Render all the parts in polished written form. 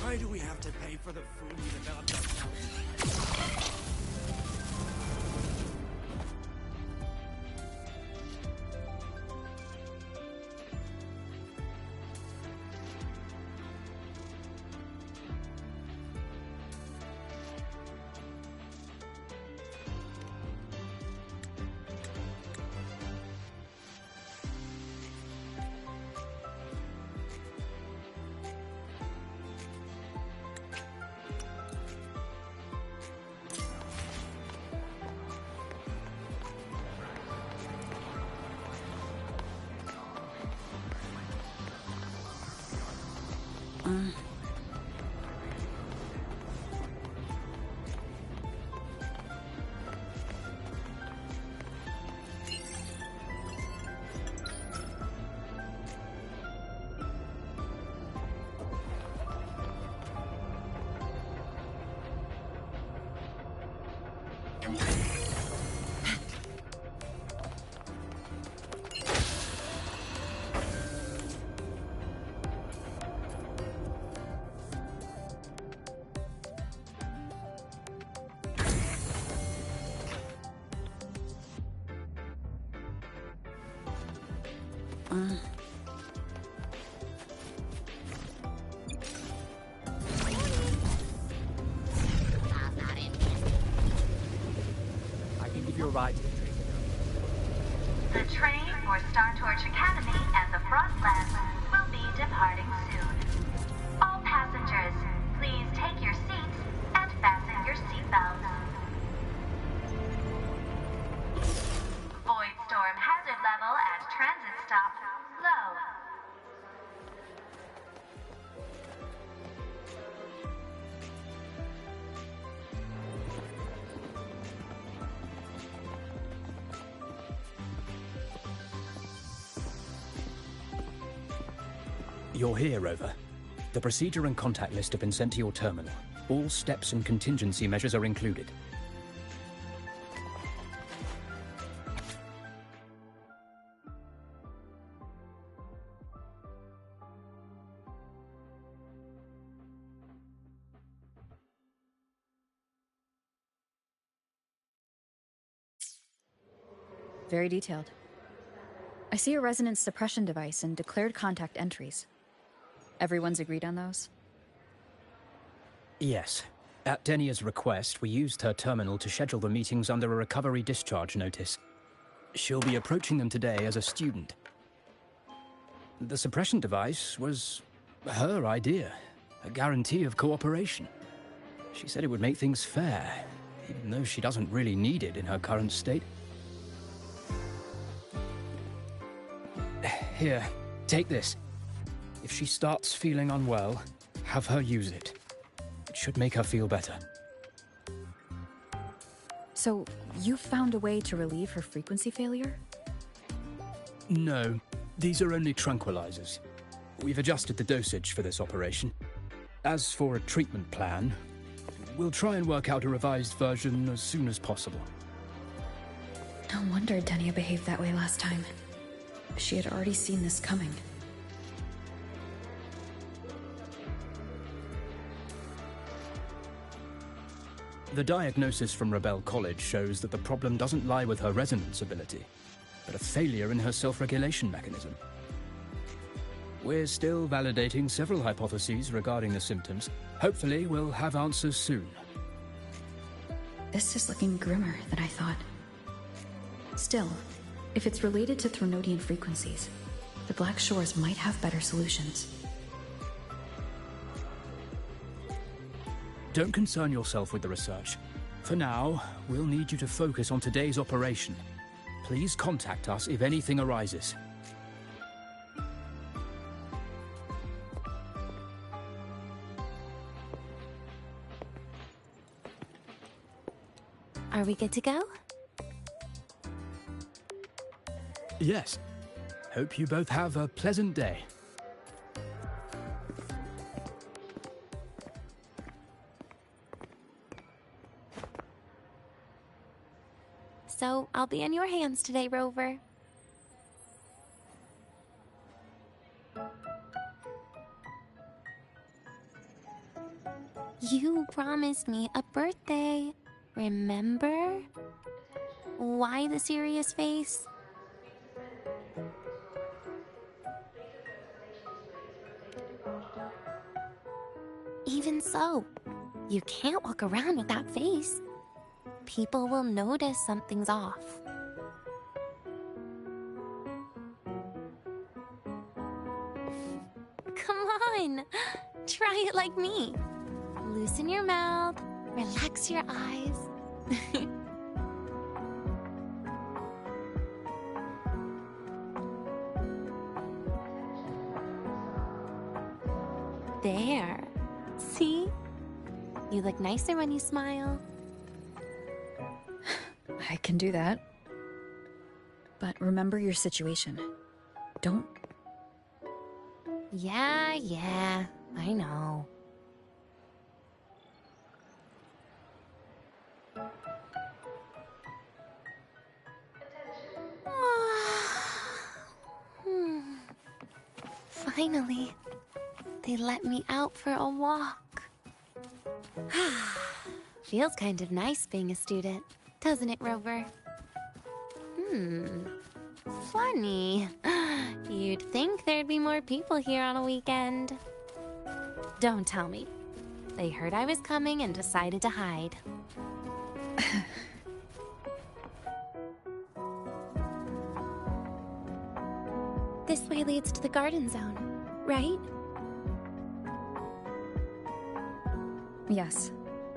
Why do we have to pay for the food we developed ourselves? I can give you a ride to the train. The train for Star Torch Academy and the Frostlands will be departing soon. All passengers, please take your seats and fasten your seatbelts. Void storm hazard level at transit stop low. You're here, Rover. The procedure and contact list have been sent to your terminal. All steps and contingency measures are included. Very detailed. I see a resonance suppression device and declared contact entries. Everyone's agreed on those? Yes. At Denia's request, we used her terminal to schedule the meetings under a recovery discharge notice. She'll be approaching them today as a student. The suppression device was her idea, a guarantee of cooperation. She said it would make things fair, even though she doesn't really need it in her current state. Here, take this. If she starts feeling unwell, have her use it. It should make her feel better. So, you found a way to relieve her frequency failure? No, these are only tranquilizers. We've adjusted the dosage for this operation. As for a treatment plan, we'll try and work out a revised version as soon as possible. No wonder Denia behaved that way last time. She had already seen this coming. The diagnosis from Rebel College shows that the problem doesn't lie with her resonance ability, but a failure in her self-regulation mechanism. We're still validating several hypotheses regarding the symptoms. Hopefully, we'll have answers soon. This is looking grimmer than I thought. Still, if it's related to Threnodian frequencies, the Black Shores might have better solutions. Don't concern yourself with the research. For now, we'll need you to focus on today's operation. Please contact us if anything arises. Are we good to go? Yes. Hope you both have a pleasant day. So, I'll be in your hands today, Rover. You promised me a birthday. Remember? Why the serious face? Even so, you can't walk around with that face. People will notice something's off. Come on, try it like me. Loosen your mouth, relax your eyes. There. See? You look nicer when you smile. I can do that. But remember your situation. Don't... Yeah, I know. Finally, they let me out for a walk. Feels kind of nice being a student, doesn't it, Rover? Funny. You'd think there'd be more people here on a weekend. Don't tell me. They heard I was coming and decided to hide. This way leads to the garden zone, right? Yes.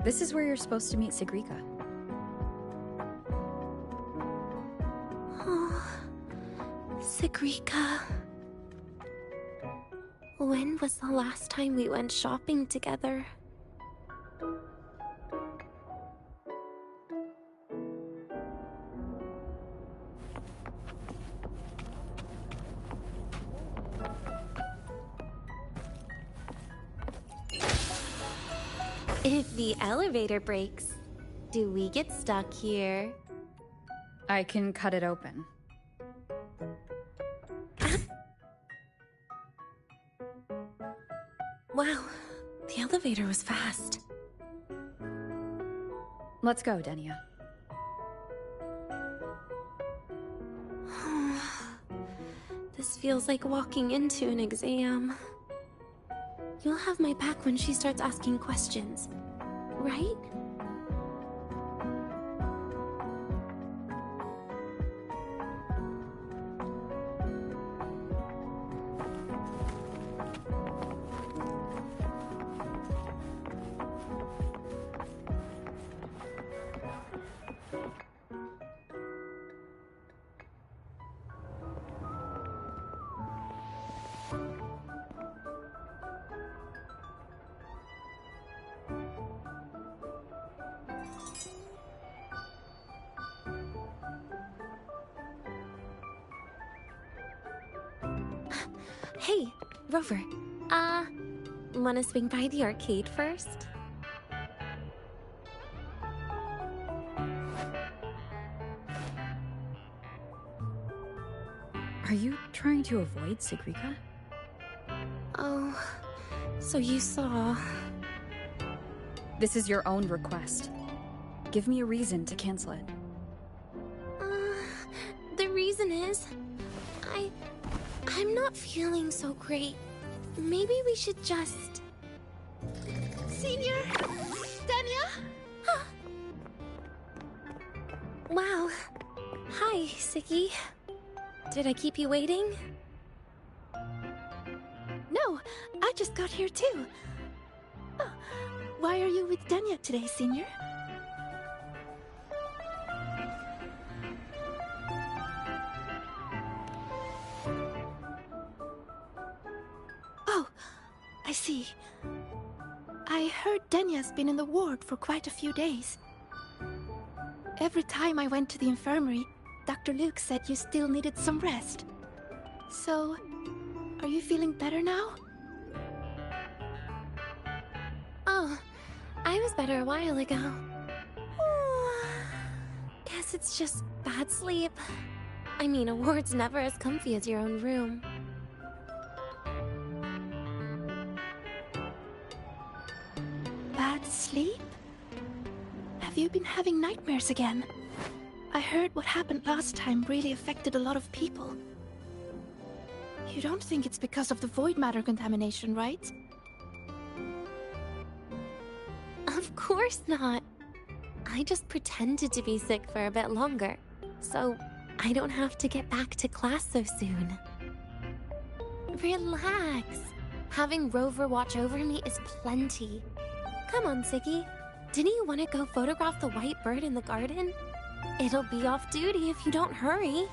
This is where you're supposed to meet Sigrika. Sigrika. When was the last time we went shopping together? If the elevator breaks, do we get stuck here? I can cut it open. Wow, the elevator was fast. Let's go, Denia. This feels like walking into an exam. You'll have my back when she starts asking questions, right? Hey, Rover. Wanna swing by the arcade first? Are you trying to avoid Sigrika? Oh, so you saw... This is your own request. Give me a reason to cancel it. The reason is... I'm not feeling so great. Maybe we should just... Senior? Denia? Wow. Hi, Siki. Did I keep you waiting? No, I just got here too. Oh, why are you with Denia today, Senior? Oh, I see. I heard Denia's been in the ward for quite a few days. Every time I went to the infirmary, Dr. Luke said you still needed some rest. So, are you feeling better now? Oh, I was better a while ago. Guess it's just bad sleep. I mean, a ward's never as comfy as your own room. bad sleep? Have you been having nightmares again? I heard what happened last time really affected a lot of people. You don't think it's because of the void matter contamination, right? Of course not. I just pretended to be sick for a bit longer, so I don't have to get back to class so soon. Relax. Having Rover watch over me is plenty. Come on, SAKI. Didn't you want to go photograph the white bird in the garden? It'll be off duty if you don't hurry.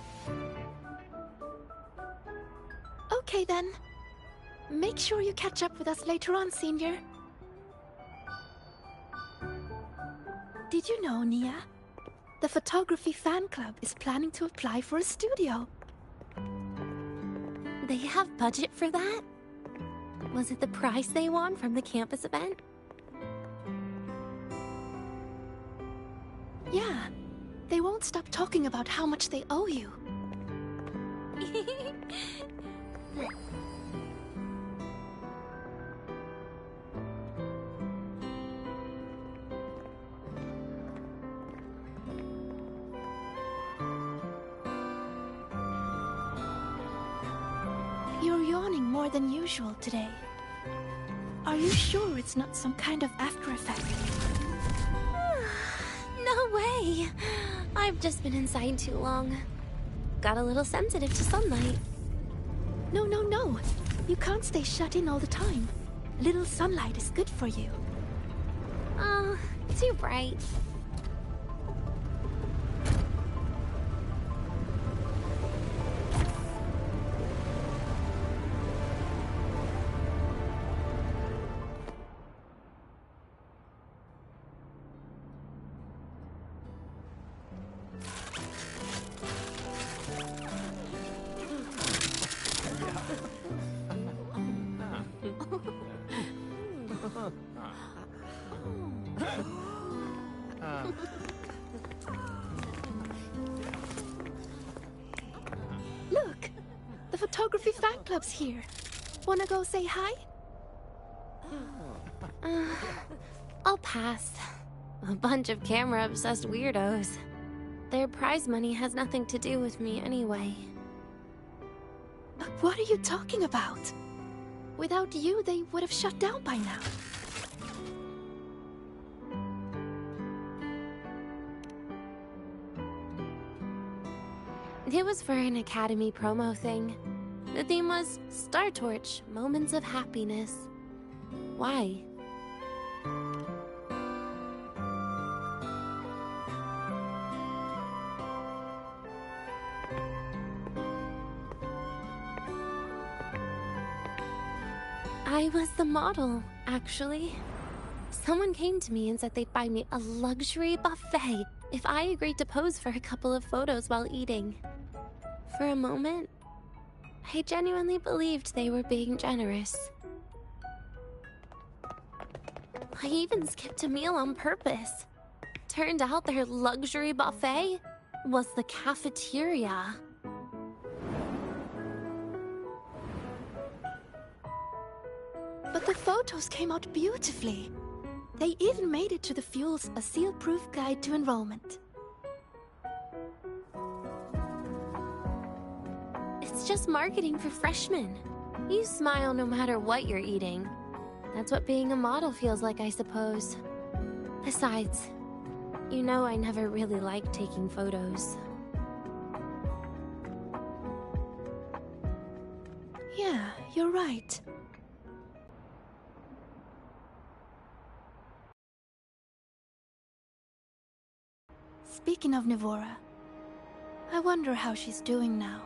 Okay then. Make sure you catch up with us later on, Senior. Did you know, Nia? The photography fan club is planning to apply for a studio. They have budget for that? Was it the prize they won from the campus event? Yeah. They won't stop talking about how much they owe you. You're yawning more than usual today. Are you sure it's not some kind of after effect? No way! I've just been inside too long. Got a little sensitive to sunlight. No. You can't stay shut in all the time. A little sunlight is good for you. Oh, too bright. Look! The photography fan club's here. Wanna go say hi? I'll pass. A bunch of camera-obsessed weirdos. Their prize money has nothing to do with me anyway. What are you talking about? Without you, they would have shut down by now. It was for an Academy promo thing. The theme was Star Torch, Moments of Happiness. Why? I was the model, actually. Someone came to me and said they'd buy me a luxury buffet if I agreed to pose for a couple of photos while eating. For a moment, I genuinely believed they were being generous. I even skipped a meal on purpose. Turned out their luxury buffet was the cafeteria. But the photos came out beautifully. They even made it to the Fuel's A Seal-Proof Guide to Enrollment. It's just marketing for freshmen. You smile no matter what you're eating. That's what being a model feels like, I suppose. Besides, you know I never really liked taking photos. Yeah, you're right. Speaking of Nivora, I wonder how she's doing now.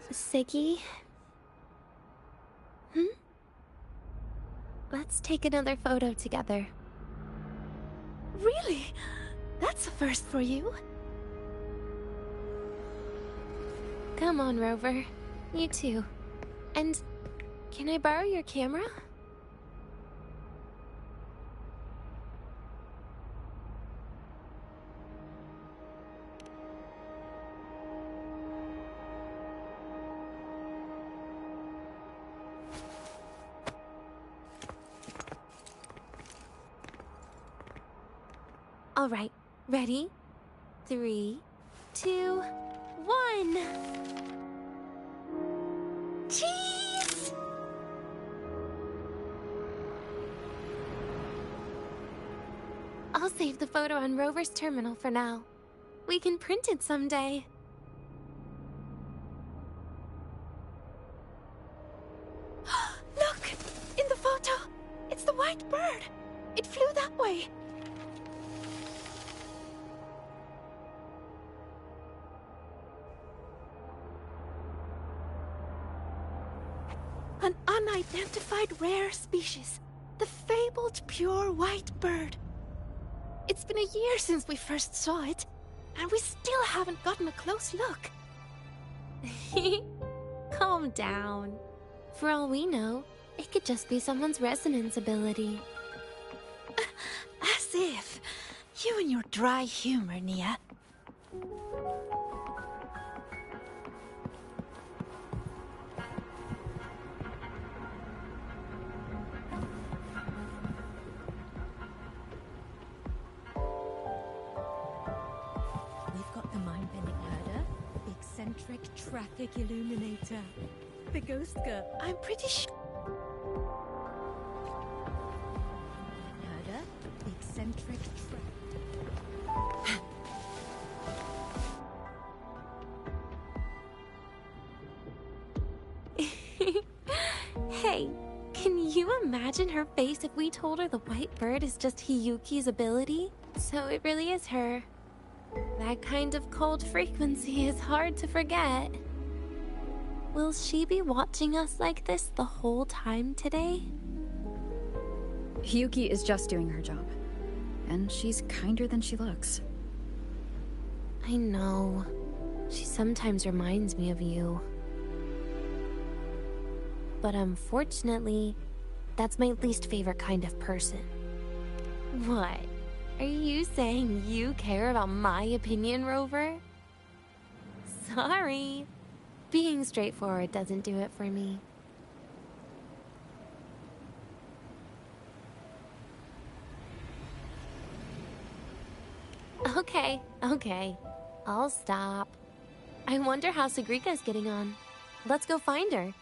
SAKI? Let's take another photo together. Really? That's a first for you. Come on, Rover. You too. And can I borrow your camera? All right, ready? 3, 2, 1. Cheese! I'll save the photo on Rover's terminal for now. We can print it someday. Look! In the photo! It's the white bird! It flew that way! An unidentified rare species. The fabled pure white bird. It's been a year since we first saw it, and we still haven't gotten a close look. Calm down. For all we know, it could just be someone's resonance ability. As if. You and your dry humor, Nia. We've got the mind-bending herder, the eccentric traffic illuminator, the ghost girl. I'm pretty sure. Herder, the eccentric Hey, can you imagine her face if we told her the white bird is just Hiyuki's ability? So it really is her. That kind of cold frequency is hard to forget. Will she be watching us like this the whole time today? Hiyuki is just doing her job. And she's kinder than she looks. I know. She sometimes reminds me of you. But unfortunately, that's my least favorite kind of person. What? Are you saying you care about my opinion, Rover? Sorry. Being straightforward doesn't do it for me. Okay. I'll stop. I wonder how Sagrika's getting on. Let's go find her.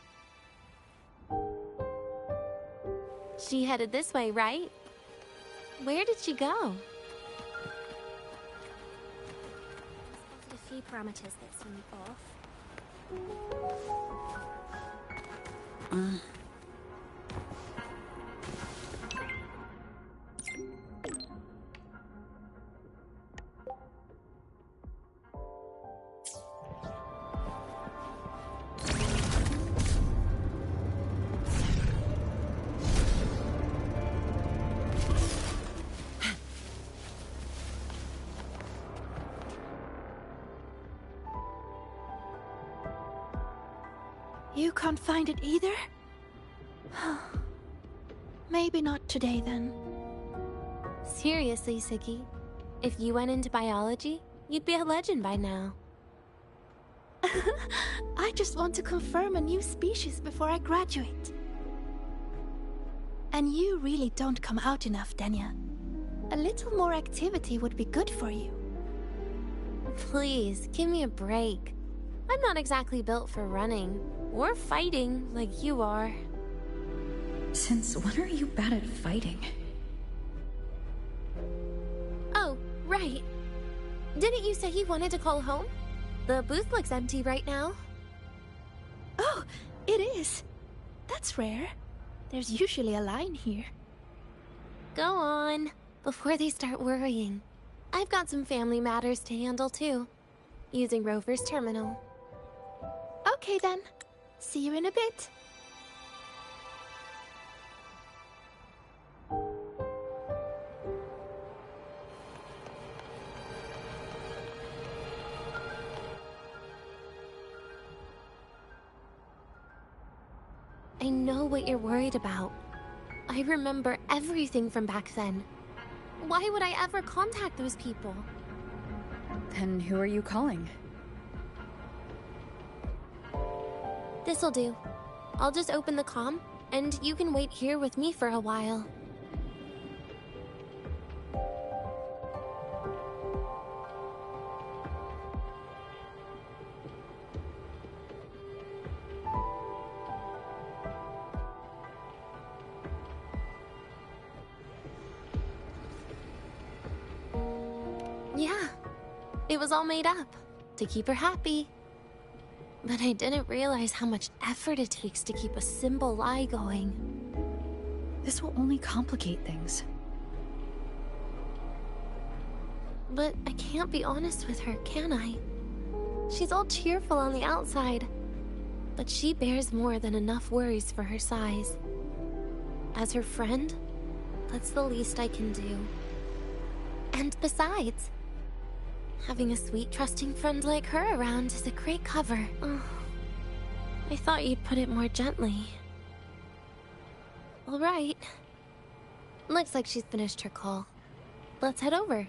She headed this way, right? Where did she go? Spotted a few parameters that seem off. You can't find it either? Maybe not today then. Seriously, Siki. If you went into biology, you'd be a legend by now. I just want to confirm a new species before I graduate. And you really don't come out enough, Denia. A little more activity would be good for you. Please, give me a break. I'm not exactly built for running or fighting like you are. Since when are you bad at fighting? Oh, right. Didn't you say you wanted to call home? The booth looks empty right now. Oh, it is. That's rare. There's usually a line here. Go on, before they start worrying. I've got some family matters to handle too, using Rover's terminal. Okay then. See you in a bit. I know what you're worried about. I remember everything from back then. Why would I ever contact those people? Then who are you calling? This'll do. I'll just open the comm, and you can wait here with me for a while. it was all made up to keep her happy. But I didn't realize how much effort it takes to keep a simple lie going. This will only complicate things. But I can't be honest with her, can I? She's all cheerful on the outside, but she bears more than enough worries for her size. As her friend, that's the least I can do. And besides, having a sweet, trusting friend like her around is a great cover. Oh, I thought you'd put it more gently. All right. Looks like she's finished her call. Let's head over.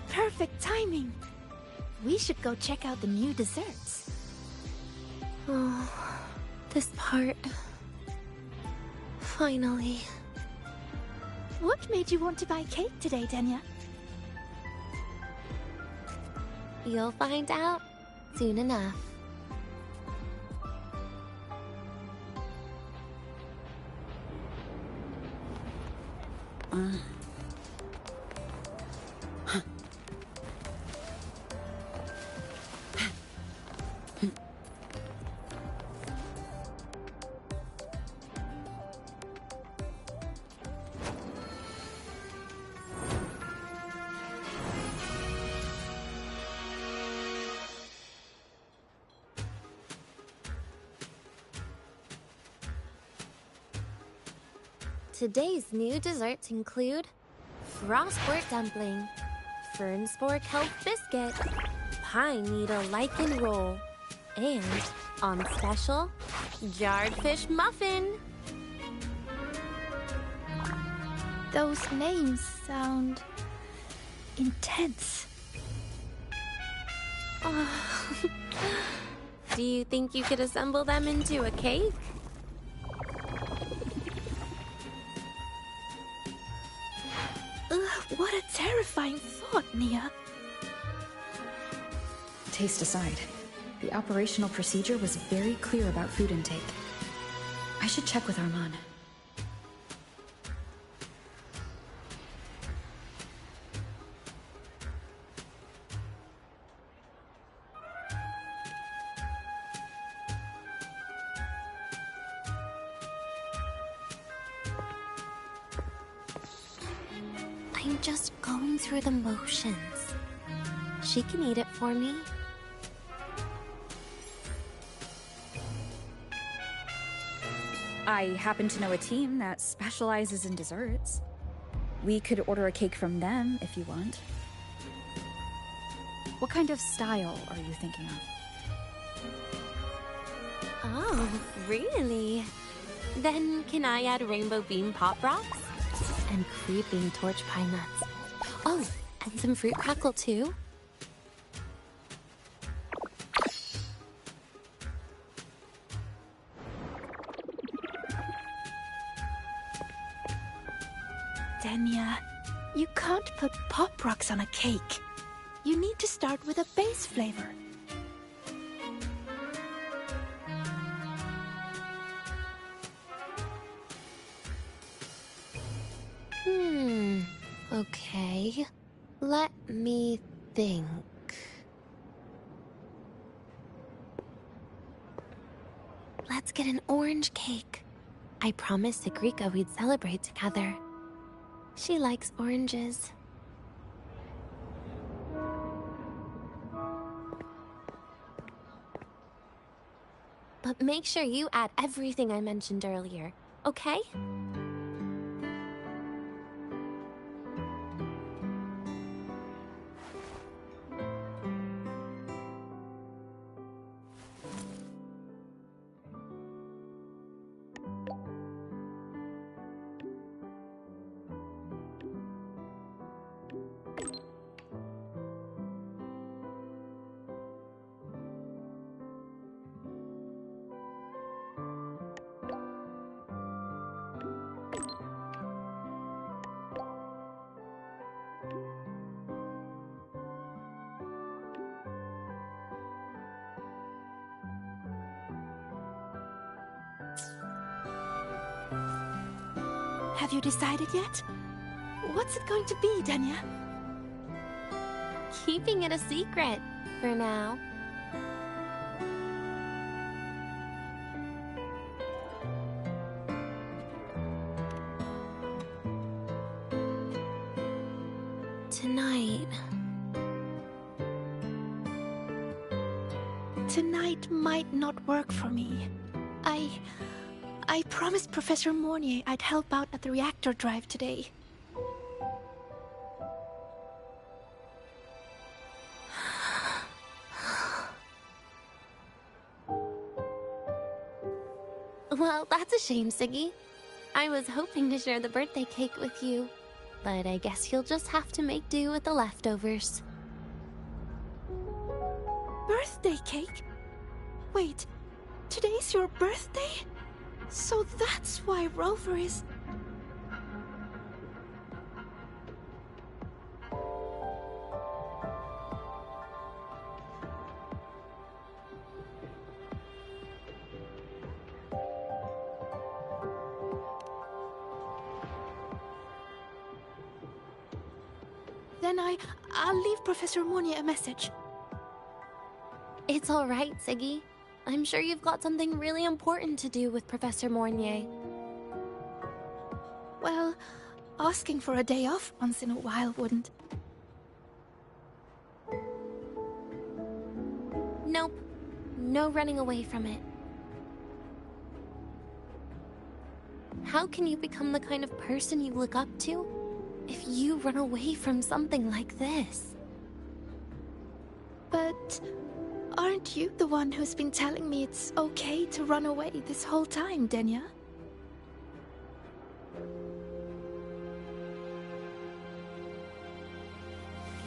Perfect timing. We should go check out the new desserts. Oh, this part. Finally. What made you want to buy cake today, Denia? You'll find out soon enough. Today's new desserts include frostwort dumpling, fern spore kelp biscuit, pine needle lichen roll, and, on special, jarred fish muffin. Those names sound intense. Do you think you could assemble them into a cake? What a terrifying thought, Nia. Taste aside, the operational procedure was very clear about food intake. I should check with Arman. I'm just going through the motions. She can eat it for me. I happen to know a team that specializes in desserts. We could order a cake from them if you want. What kind of style are you thinking of? Oh, really? Then can I add rainbow bean pop rocks? And creeping torch pine nuts. Oh, and some fruit crackle too? Denia, you can't put pop rocks on a cake. You need to start with a base flavor. Okay. Let me think. Let's get an orange cake. I promised Sagrika we'd celebrate together. She likes oranges. But make sure you add everything I mentioned earlier, okay? Have you decided yet? What's it going to be, Denia? Keeping it a secret for now. Tonight. Tonight might not work for me. I promised Professor Mornier I'd help out at the reactor drive today. Well, that's a shame, Siggy. I was hoping to share the birthday cake with you, but I guess you'll just have to make do with the leftovers. Birthday cake? Wait, today's your birthday? So that's why Rover is... Then I'll leave Professor Mornier a message. It's all right, Siggy. I'm sure you've got something really important to do with Professor Mornier. Well, asking for a day off once in a while wouldn't. Nope. No running away from it. How can you become the kind of person you look up to if you run away from something like this? But aren't you the one who's been telling me it's okay to run away this whole time, Denia?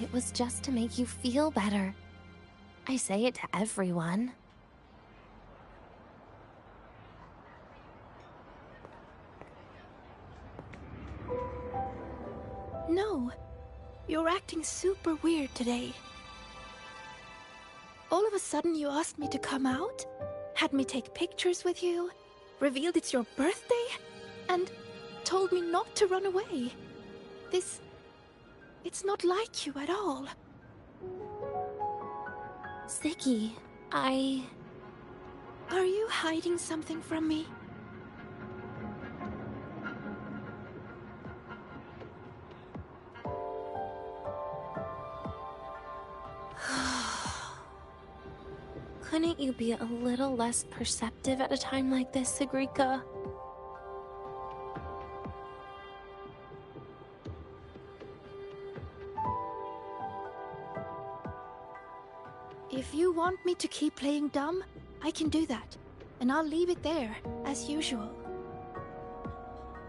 It was just to make you feel better. I say it to everyone. No, you're acting super weird today. All of a sudden you asked me to come out, had me take pictures with you, revealed it's your birthday, and told me not to run away. It's not like you at all. Siggy, Are you hiding something from me? Couldn't you be a little less perceptive at a time like this, Sigrika? If you want me to keep playing dumb, I can do that, and I'll leave it there, as usual.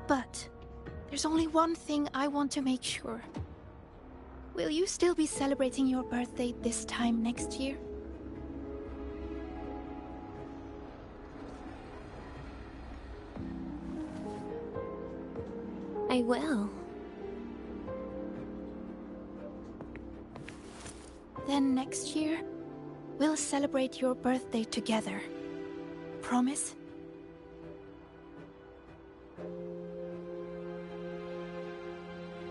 But there's only one thing I want to make sure. Will you still be celebrating your birthday this time next year? I will. Then next year, we'll celebrate your birthday together. Promise?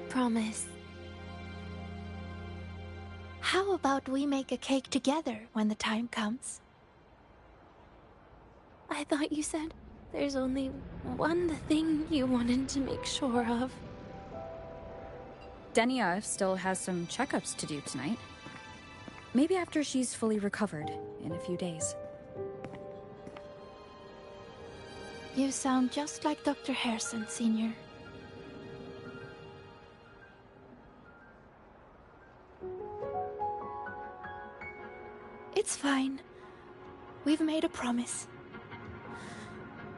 Promise. How about we make a cake together when the time comes? I thought you said there's only one thing you wanted to make sure of. Denia still has some checkups to do tonight. Maybe after she's fully recovered in a few days. You sound just like Dr. Harrison, Senior. It's fine. We've made a promise.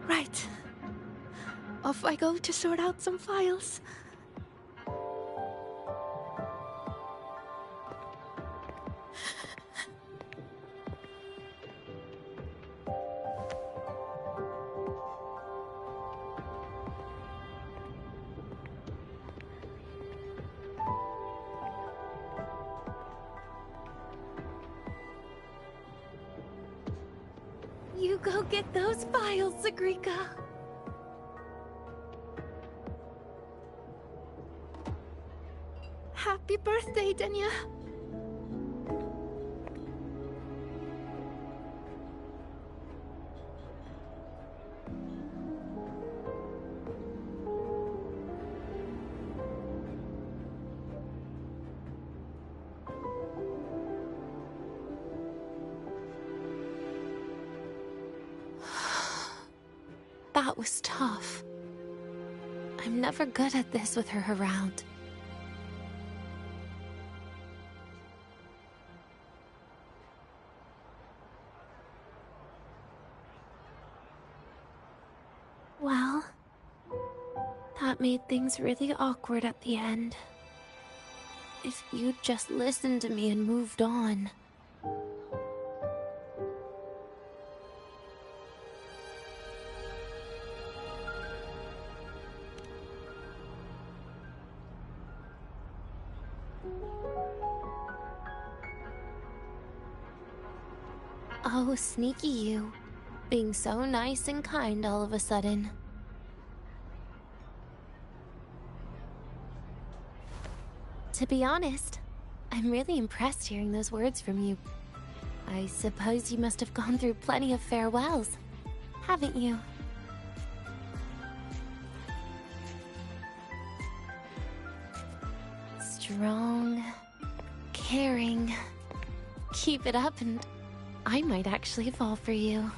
Right. Off I go to sort out some files. You go get those files, Sigrika. Happy birthday, Denia. That was tough. I'm never good at this with her around. Well, that made things really awkward at the end. If you'd just listened to me and moved on. Oh, sneaky you. Being so nice and kind all of a sudden. To be honest, I'm really impressed hearing those words from you. I suppose you must have gone through plenty of farewells, haven't you? Strong, caring. Keep it up and I might actually fall for you.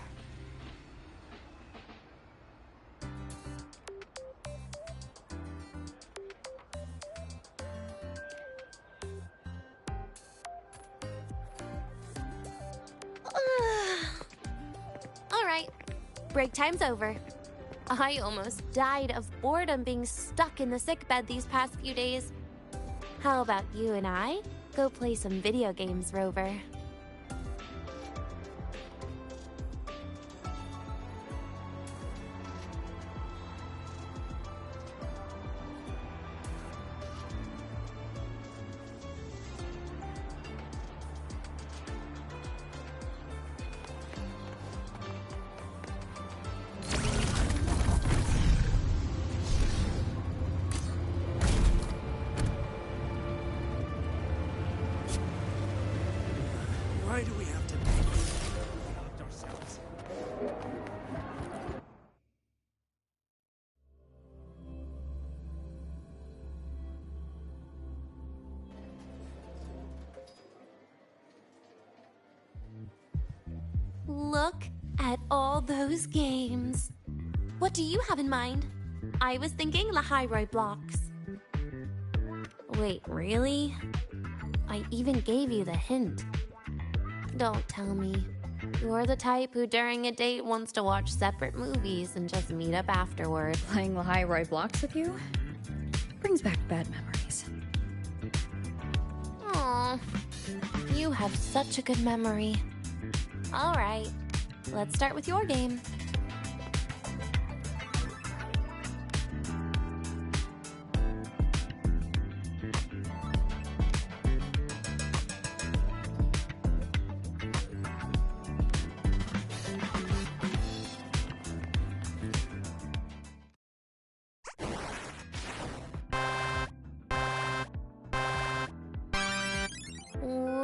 Alright, break time's over. I almost died of boredom being stuck in the sickbed these past few days. How about you and I go play some video games, Rover? Why do we have to conduct ourselves? Look at all those games. What do you have in mind? I was thinking Lahiroi blocks. Wait, really? I even gave you the hint. Don't tell me. You're the type who during a date wants to watch separate movies and just meet up afterward. Playing Lahiroi blocks with you brings back bad memories. Aw, you have such a good memory. All right, let's start with your game.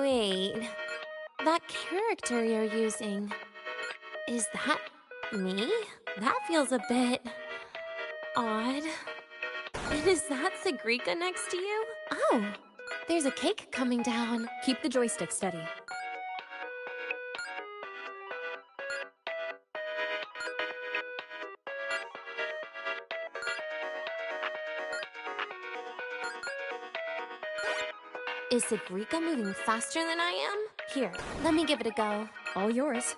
Wait, that character you're using, is that me? That feels a bit odd. And is that Sagrika next to you? Oh, there's a cake coming down. Keep the joystick steady. Is Sagrika moving faster than I am? Here, let me give it a go. All yours.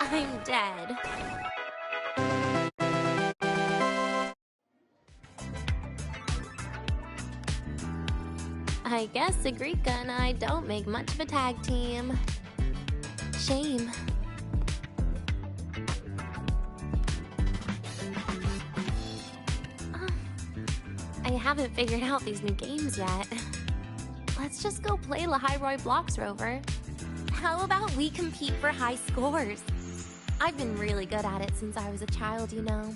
I'm dead. I guess Sagrika and I don't make much of a tag team. Shame. I haven't figured out these new games yet. Let's just go play Lahiroi Blocks, Rover. How about we compete for high scores? I've been really good at it since I was a child, you know.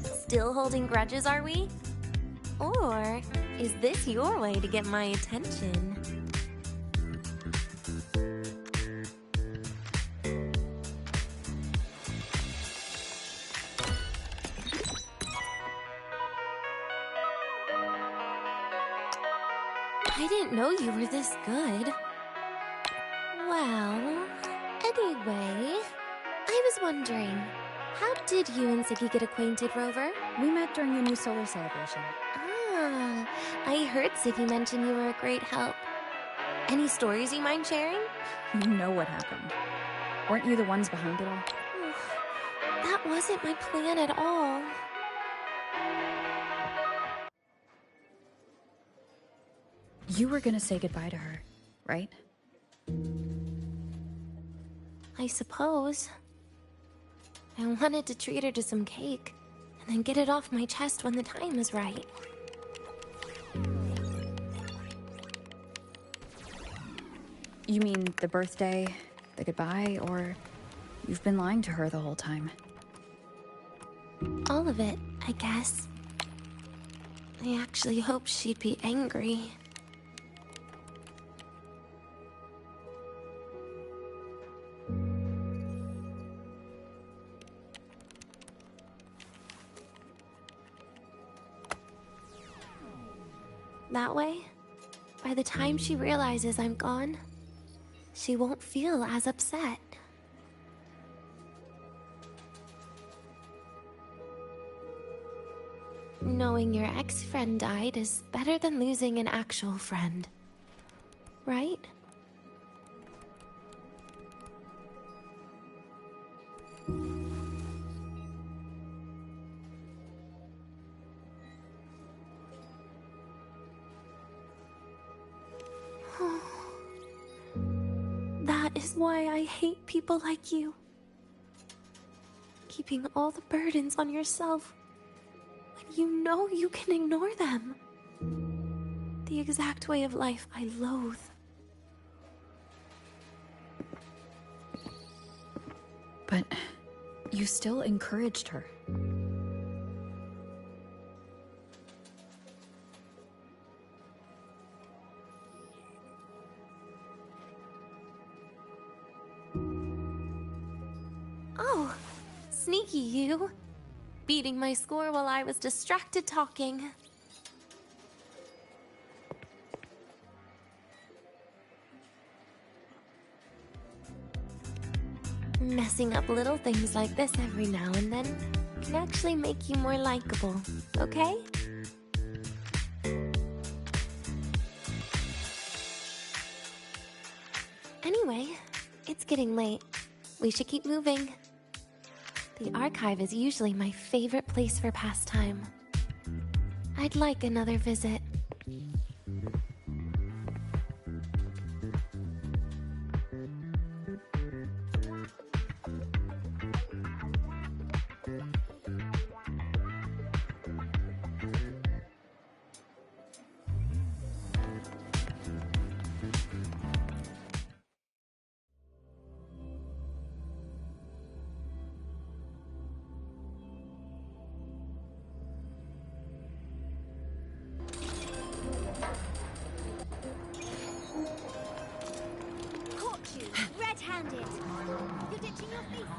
Still holding grudges, are we? Or is this your way to get my attention? I didn't know you were this good. Well, anyway, I was wondering, how did you and SAKI get acquainted, Rover? We met during the new solar celebration. Ah, I heard SAKI mention you were a great help. Any stories you mind sharing? You know what happened. Weren't you the ones behind it all? That wasn't my plan at all. You were gonna say goodbye to her, right? I suppose. I wanted to treat her to some cake, and then get it off my chest when the time is right. You mean the birthday, the goodbye, or you've been lying to her the whole time? All of it, I guess. I actually hoped she'd be angry. That way, by the time she realizes I'm gone, she won't feel as upset. Knowing your ex-friend died is better than losing an actual friend, right? That is why I hate people like you. Keeping all the burdens on yourself when you know you can ignore them. The exact way of life I loathe. But you still encouraged her. Oh, sneaky you. Beating my score while I was distracted talking. Messing up little things like this every now and then can actually make you more likable, okay? Anyway, it's getting late. We should keep moving. The archive is usually my favorite place for pastime. I'd like another visit.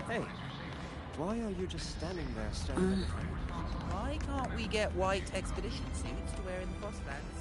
Hey, why are you just standing there staring at the ground? Why can't we get white expedition suits to wear in the Frostlands?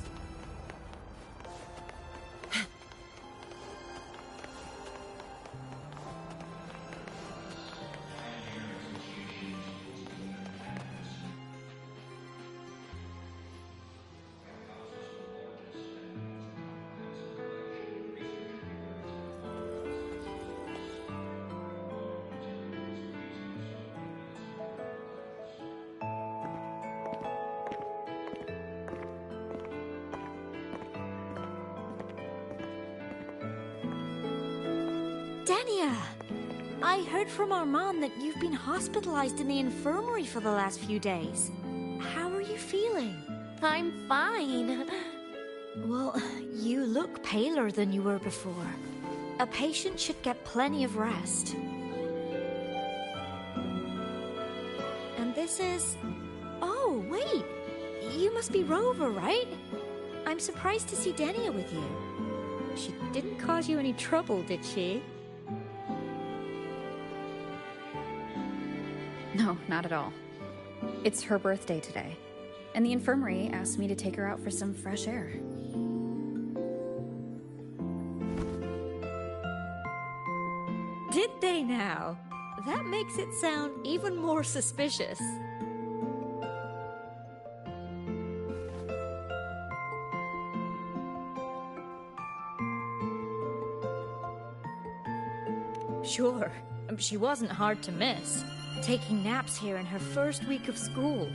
Denia! I heard from Armand that you've been hospitalized in the infirmary for the last few days. How are you feeling? I'm fine. Well, you look paler than you were before. A patient should get plenty of rest. And this is... Oh, wait! You must be Rover, right? I'm surprised to see Denia with you. She didn't cause you any trouble, did she? No, not at all. It's her birthday today, and the infirmary asked me to take her out for some fresh air. Did they now? That makes it sound even more suspicious. Sure, she wasn't hard to miss, taking naps here in her first week of school.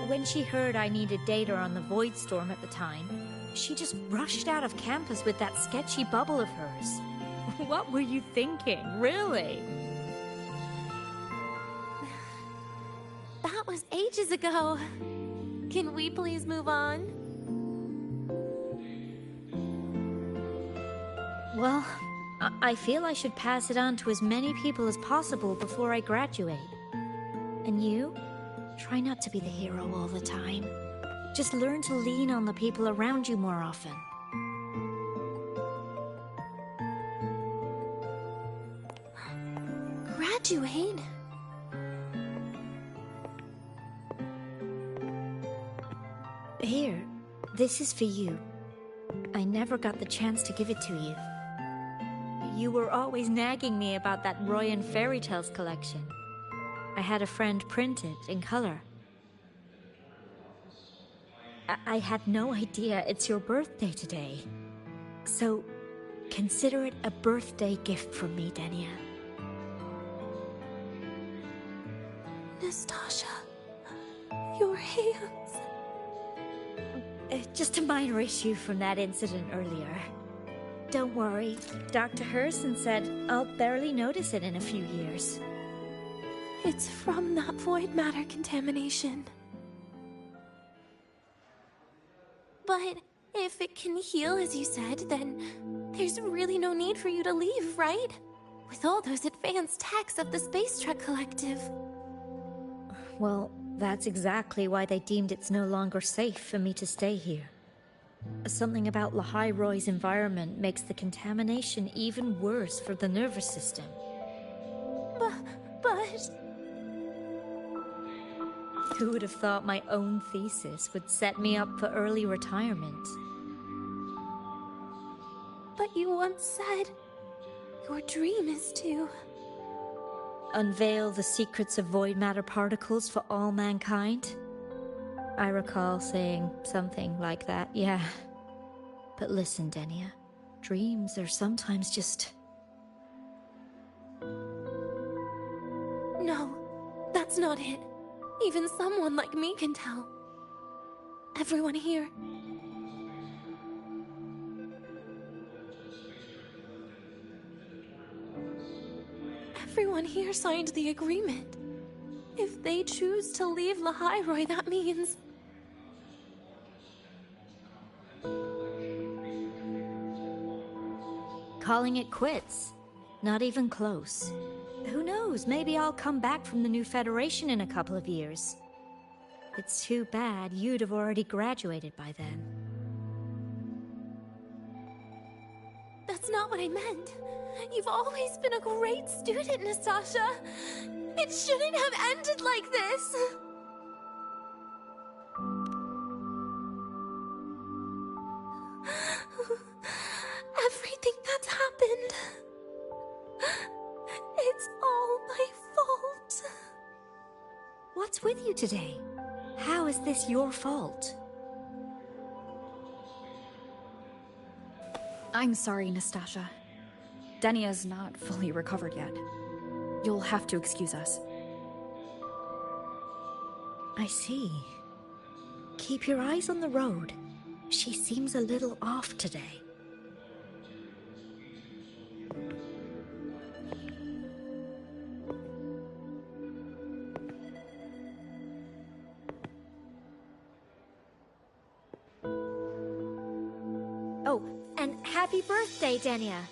When she heard I needed data on the Void Storm at the time, she just rushed out of campus with that sketchy bubble of hers. What were you thinking, really? That was ages ago. Can we please move on? Well, I feel I should pass it on to as many people as possible before I graduate. And you? Try not to be the hero all the time. Just learn to lean on the people around you more often. Graduate? Here, this is for you. I never got the chance to give it to you. You were always nagging me about that Roy and Fairy Tales collection. I had a friend print it in color. I had no idea it's your birthday today. So, consider it a birthday gift from me, Denia. Nastasha, your hands. Just a minor issue from that incident earlier. Don't worry, Dr. Herson said I'll barely notice it in a few years. It's from that void matter contamination. But if it can heal, as you said, then there's really no need for you to leave, right? With all those advanced techs of the Space Trek Collective. Well, that's exactly why they deemed it's no longer safe for me to stay here. Something about Lahai Roy's environment makes the contamination even worse for the nervous system. But... Who would have thought my own thesis would set me up for early retirement? But you once said your dream is to... Unveil the secrets of void matter particles for all mankind? I recall saying something like that, yeah. But listen, Denia, dreams are sometimes just... No, that's not it. Even someone like me can tell. Everyone here. Everyone here signed the agreement. If they choose to leave Lahai Roy, that means... Calling it quits. Not even close. Who knows, maybe I'll come back from the new Federation in a couple of years. It's too bad you'd have already graduated by then. That's not what I meant. You've always been a great student, Nastasha. It shouldn't have ended like this. Everything that's happened... It's all my fault. What's with you today? How is this your fault? I'm sorry, Nastasha. Denia's not fully recovered yet. You'll have to excuse us. I see. Keep your eyes on the road. She seems a little off today. Happy birthday, Denia.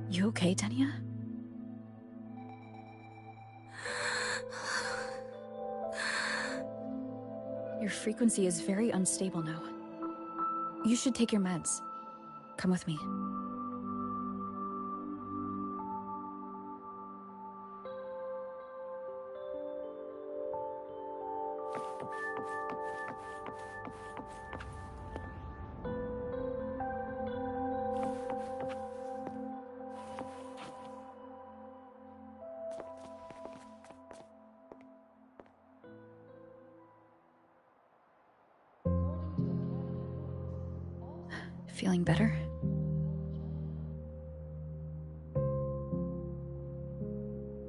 You okay, Denia? Your frequency is very unstable now. You should take your meds. Come with me. Feeling better?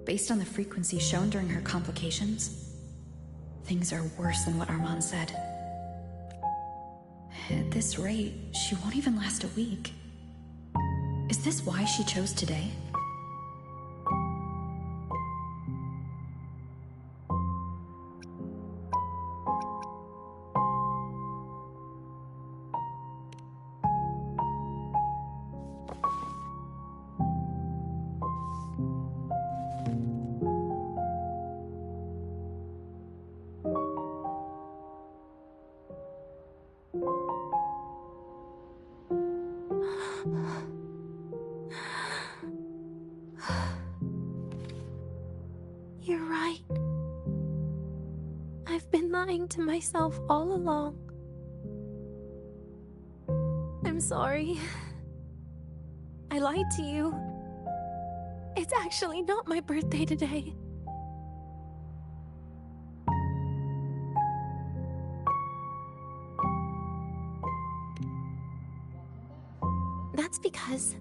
Based on the frequency shown during her complications, things are worse than what Armand said. At this rate, she won't even last a week. Is this why she chose today? You're right. I've been lying to myself all along. I'm sorry. I lied to you. It's actually not my birthday today. That's because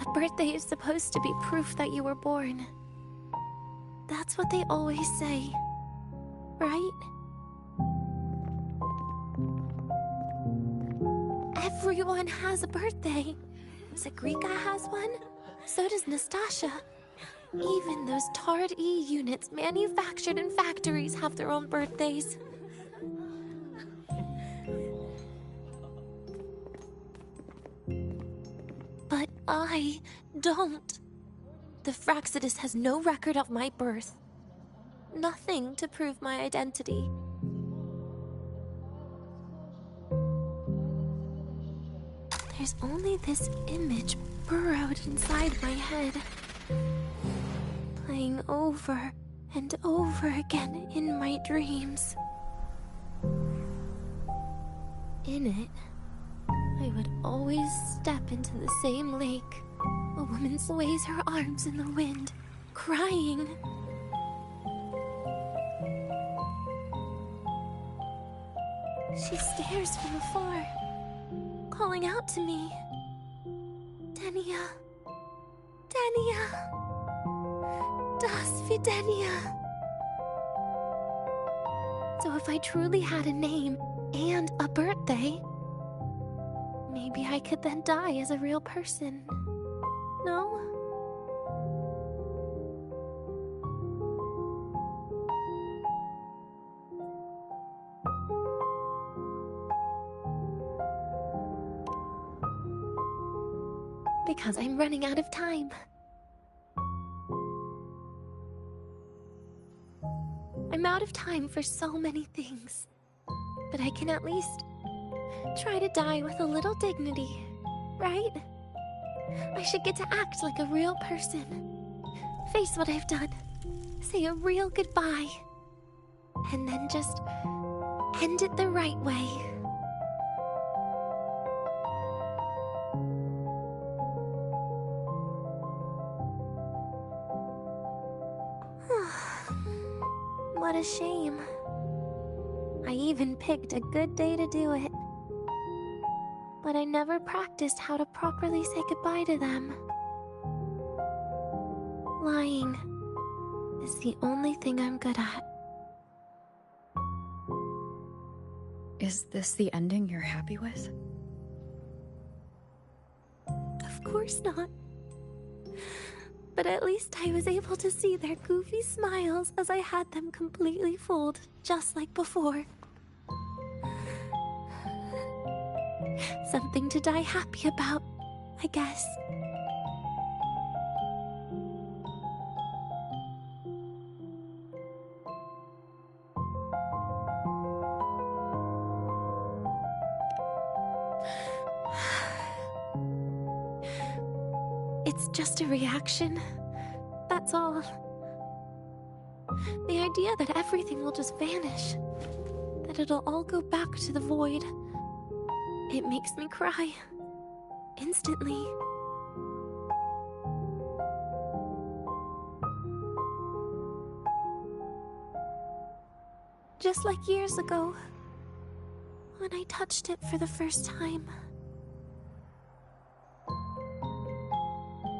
a birthday is supposed to be proof that you were born. That's what they always say, right? Everyone has a birthday. Sagrika has one, so does Nastasha. Even those Tard E units manufactured in factories have their own birthdays. But I don't. The Fraxidus has no record of my birth. Nothing to prove my identity. There's only this image burrowed inside my head, playing over and over again in my dreams. In it, I would always step into the same lake. A woman sways her arms in the wind, crying. She stares from afar, calling out to me. Denia. Denia. Das wie Denia. So if I truly had a name and a birthday, maybe I could then die as a real person. No? Because I'm running out of time. I'm out of time for so many things. But I can at least try to die with a little dignity, right? I should get to act like a real person. Face what I've done. Say a real goodbye. And then just end it the right way. What a shame. I even picked a good day to do it. But I never practiced how to properly say goodbye to them. Lying is the only thing I'm good at. Is this the ending you're happy with? Of course not. But at least I was able to see their goofy smiles as I had them completely fooled, just like before. Something to die happy about, I guess. It's just a reaction. That's all. The idea that everything will just vanish, that it'll all go back to the void, it makes me cry. Instantly. Just like years ago, when I touched it for the first time.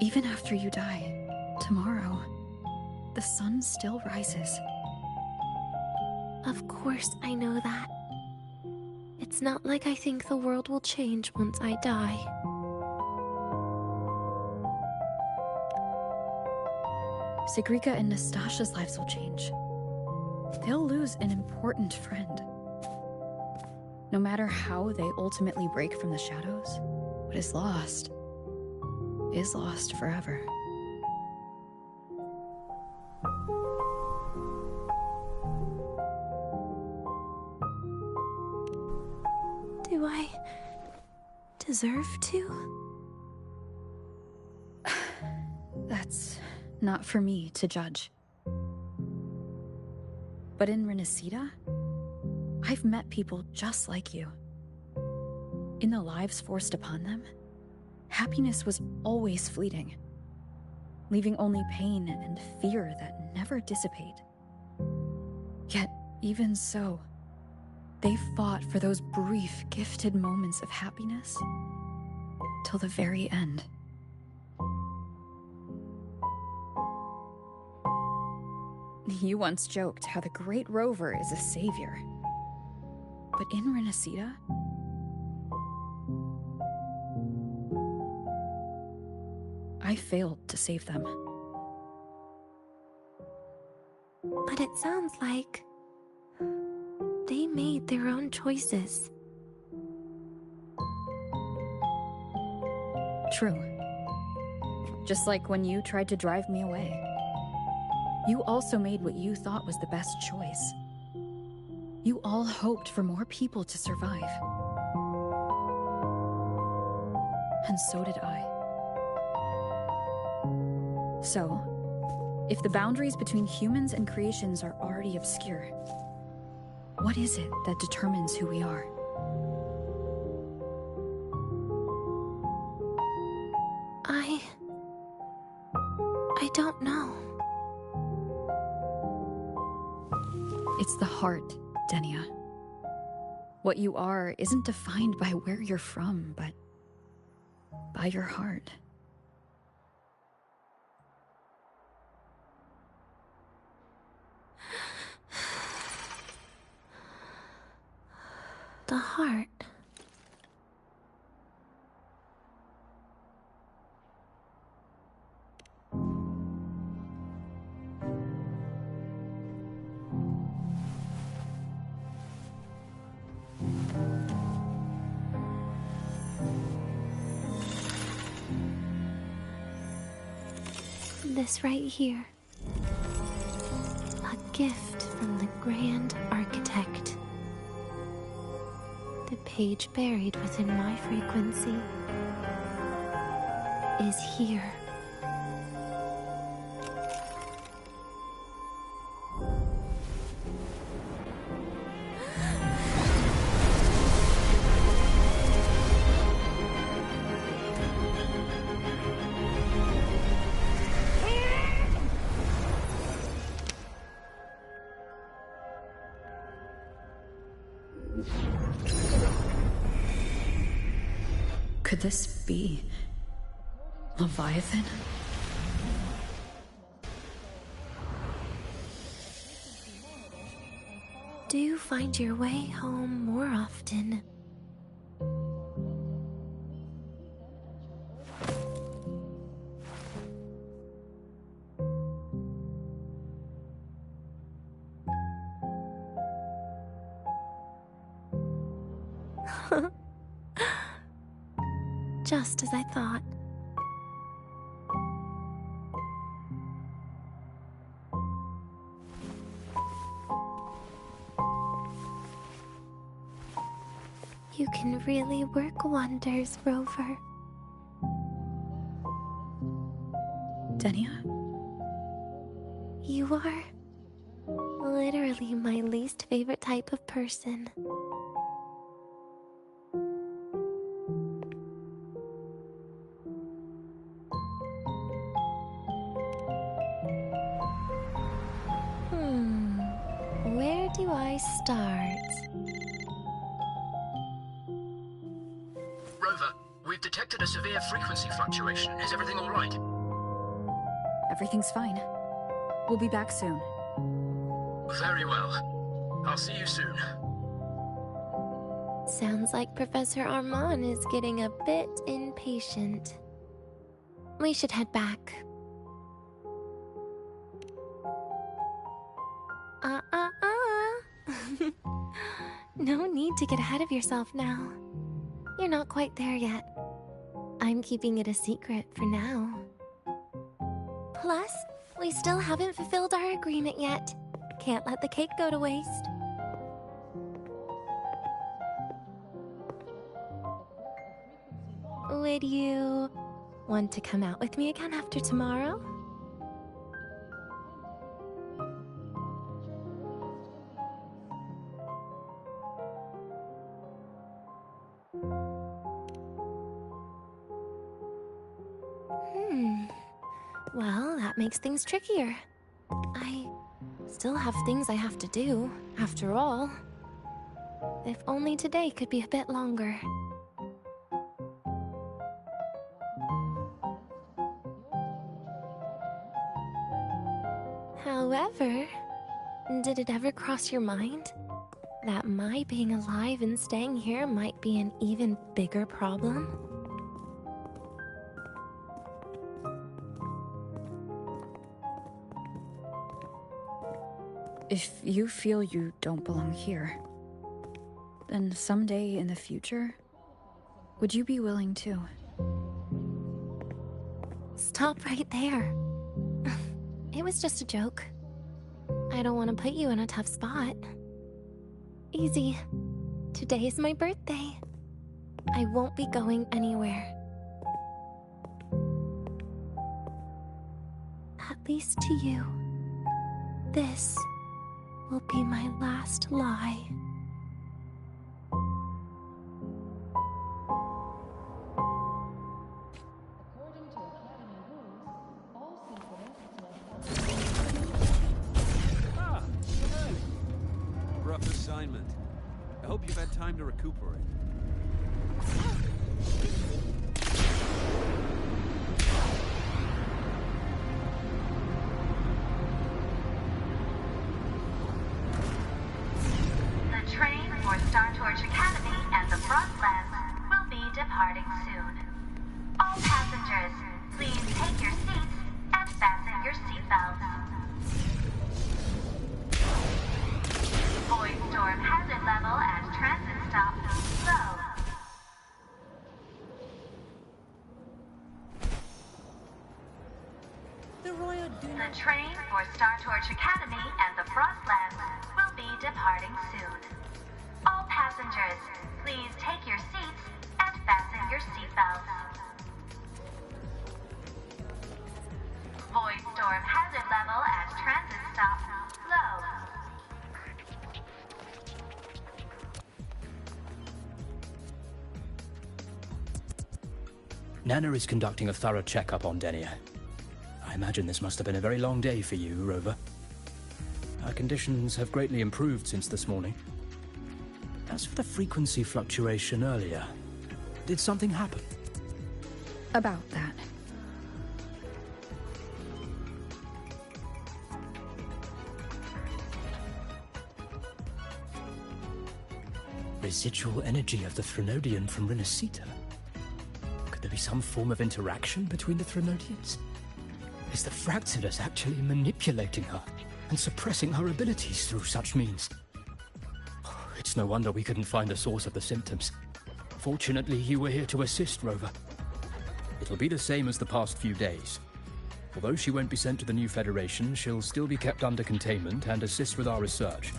Even after you die, tomorrow, the sun still rises. Of course I know that. It's not like I think the world will change once I die. Sigrika and Nastasha's lives will change. They'll lose an important friend. No matter how they ultimately break from the shadows, what is lost forever. Do I deserve to? That's not for me to judge. But in Renacida, I've met people just like you. In the lives forced upon them, happiness was always fleeting, leaving only pain and fear that never dissipate. Yet, even so, they fought for those brief, gifted moments of happiness till the very end. You once joked how the Great Rover is a savior. But in Renacida, I failed to save them. But it sounds like they made their own choices. True. Just like when you tried to drive me away. You also made what you thought was the best choice. You all hoped for more people to survive. And so did I. So, if the boundaries between humans and creations are already obscure, what is it that determines who we are? I don't know. It's the heart, Denia. What you are isn't defined by where you're from, but by your heart. The heart. This right here. A gift from the Grand Architect. The page buried within my frequency is here. Could this be Leviathan? Do you find your way home more often? just as I thought. You can really work wonders, Rover. Denia? You are literally my least favorite type of person. Where do I start? Rover, we've detected a severe frequency fluctuation. Is everything all right? Everything's fine. We'll be back soon. Very well. I'll see you soon. Sounds like Professor Armand is getting a bit impatient. We should head back. No need to get ahead of yourself now. You're not quite there yet. I'm keeping it a secret for now. Plus, we still haven't fulfilled our agreement yet. Can't let the cake go to waste. Would you want to come out with me again after tomorrow? Well, that makes things trickier. I still have things I have to do, after all. If only today could be a bit longer. However, did it ever cross your mind that my being alive and staying here might be an even bigger problem? If you feel you don't belong here, then someday in the future, would you be willing to? Stop right there. It was just a joke. I don't want to put you in a tough spot. Easy. Today is my birthday. I won't be going anywhere. At least to you. This will be my last lie. Rough assignment. I hope you've had time to recuperate. The train for SAKI.CH Academy and the Frontlands will be departing soon. All passengers, please take your seats and fasten your seatbelts. Void storm hazard level at transit stop low. The train for SAKI.CH Academy and the Frontlands will be departing soon. All passengers, please take your seats and fasten your seatbelts. Void storm hazard level at transit stop low. Nana is conducting a thorough checkup on Denia. I imagine this must have been a very long day for you, Rover. Her conditions have greatly improved since this morning. As for the frequency fluctuation earlier, did something happen? About that. Residual energy of the Threnodian from Renacita? Could there be some form of interaction between the Threnodians? Is the Fractilus actually manipulating her and suppressing her abilities through such means? It's no wonder we couldn't find the source of the symptoms. Fortunately, you were here to assist, Rover. It'll be the same as the past few days. Although she won't be sent to the new Federation, she'll still be kept under containment and assist with our research.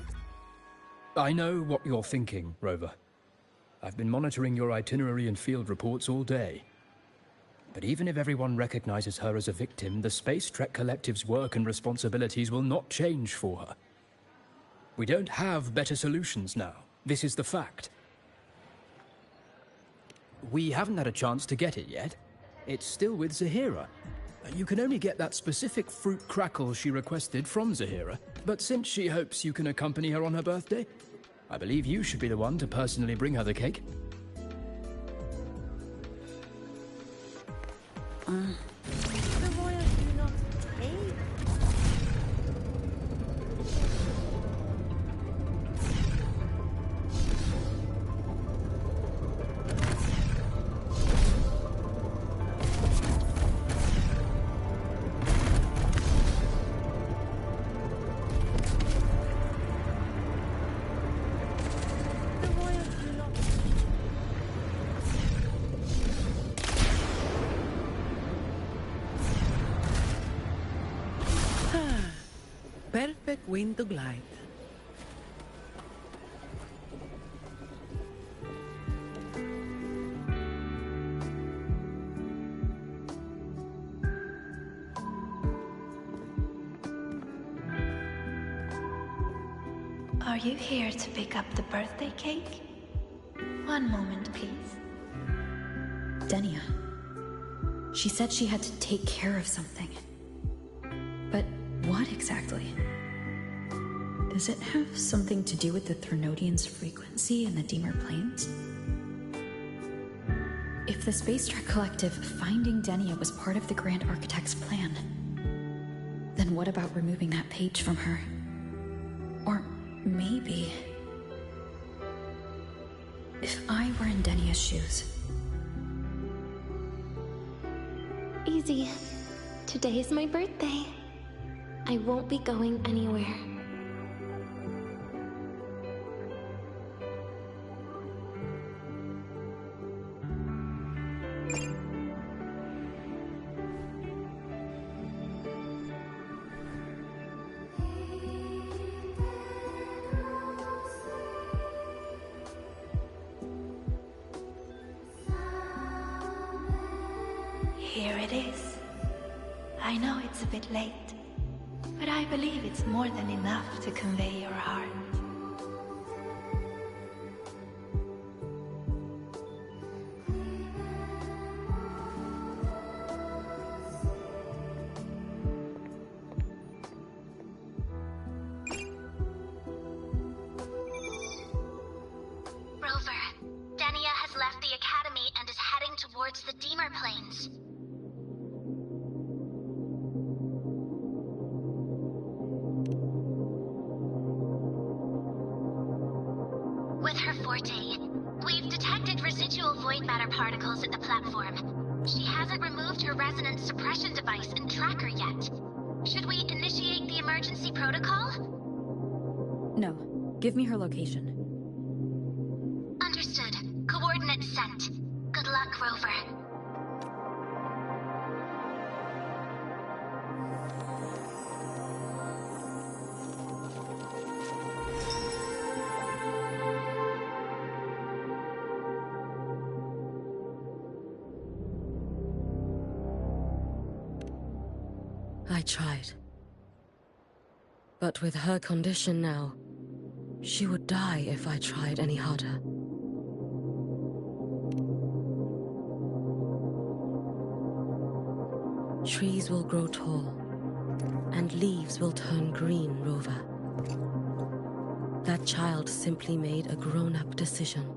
I know what you're thinking, Rover. I've been monitoring your itinerary and field reports all day. But even if everyone recognizes her as a victim, the Space Trek Collective's work and responsibilities will not change for her. We don't have better solutions now. This is the fact. We haven't had a chance to get it yet. It's still with Zahira. You can only get that specific fruit crackle she requested from Zahira, but since she hopes you can accompany her on her birthday, I believe you should be the one to personally bring her the cake. The royals do not take. Perfect wind to glide. Are you here to pick up the birthday cake? One moment, please. Denia. She said she had to take care of something. But what exactly? Does it have something to do with the Threnodian's frequency in the Deemer Plains? If the Space Trek Collective finding Denia was part of the Grand Architect's plan, then what about removing that page from her? Or maybe... if I were in Denia's shoes... Easy. Today is my birthday. I won't be going anywhere. Here it is. I know it's a bit late, but I believe it's more than enough to convey your heart. Rover, Denia has left the Academy and is heading towards the Deemer Plains. With her forte, we've detected residual void matter particles at the platform. She hasn't removed her resonance suppression device and tracker yet. Should we initiate the emergency protocol? No. Give me her location. Understood. Coordinates sent. Good luck, Rover. I tried. But with her condition now, she would die if I tried any harder. Trees will grow tall, and leaves will turn green, Rover. That child simply made a grown-up decision.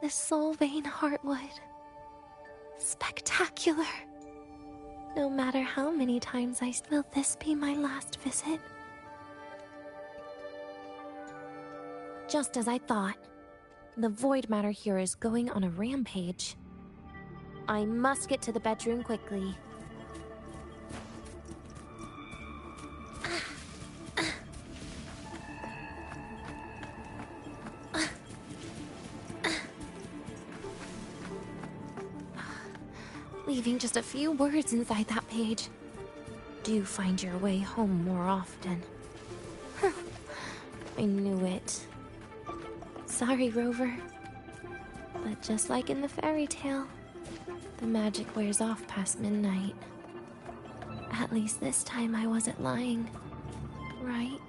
The Solvane Heartwood. Spectacular. No matter how many times will this be my last visit? Just as I thought. The void matter here is going on a rampage. I must get to the bedroom quickly. Leaving just a few words inside that page. Do find your way home more often. I knew it. Sorry, Rover. But just like in the fairy tale, the magic wears off past midnight. At least this time I wasn't lying, right?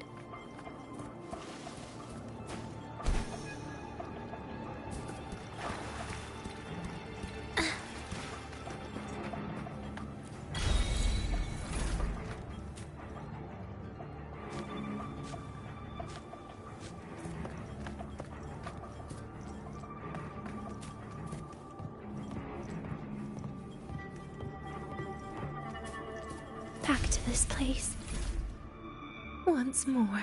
Back to this place. Once more.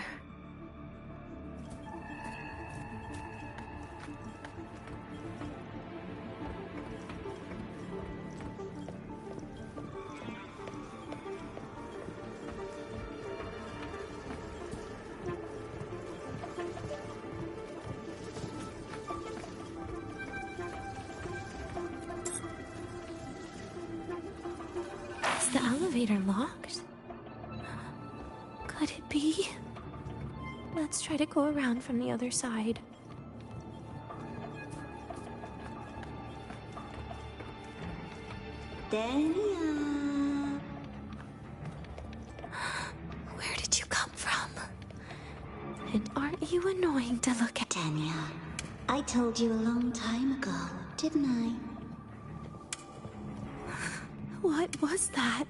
Is the elevator locked? Could it be? Let's try to go around from the other side. Denia. Where did you come from? And aren't you annoying to look at? Denia, I told you a long time ago, didn't I? What was that?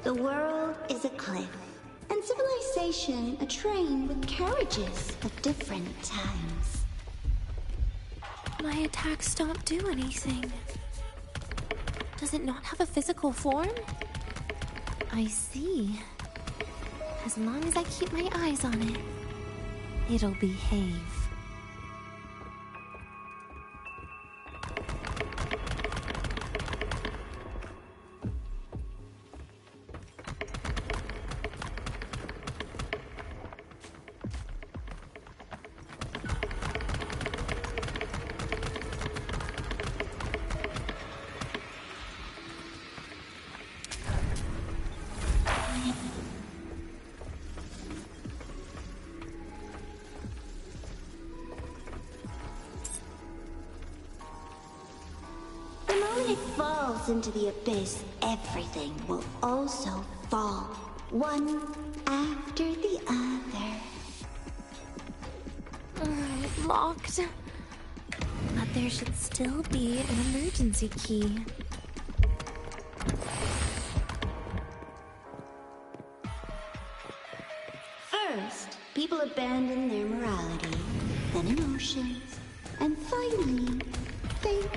The world is a cliff, and civilization a train with carriages of different times. My attacks don't do anything. Does it not have a physical form? I see. As long as I keep my eyes on it, it'll behave. The moment it falls into the abyss, everything will also fall, one after the other. Locked. But there should still be an emergency key. First, people abandon their morality, then emotions, and finally, faith.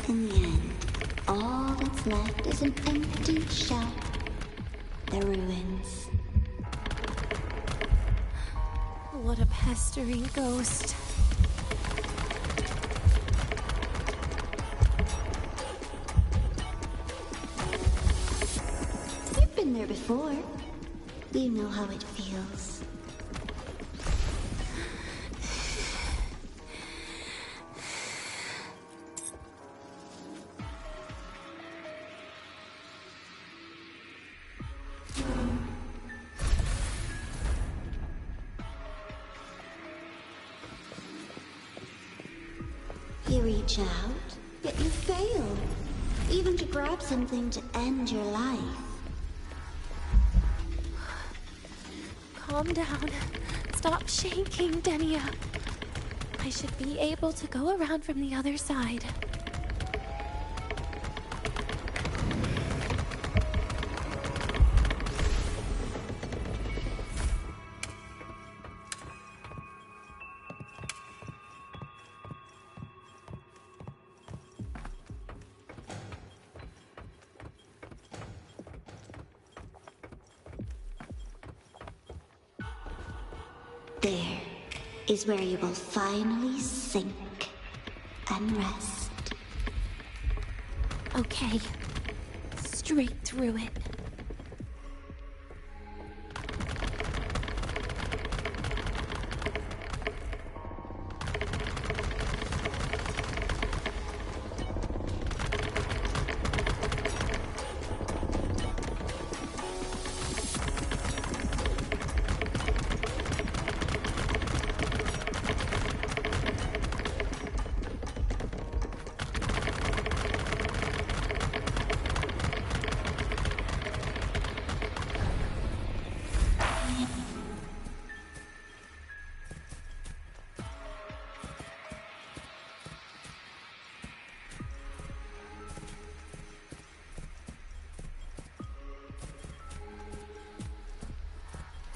In the end, all that's left is an empty shell. The ruins. What a pestering ghost. there before. You know how it feels. You reach out, yet you fail. Even to grab something to end your life. Calm down. Stop shaking, Denia. I should be able to go around from the other side. There is where you will finally sink and rest. Okay. Straight through it.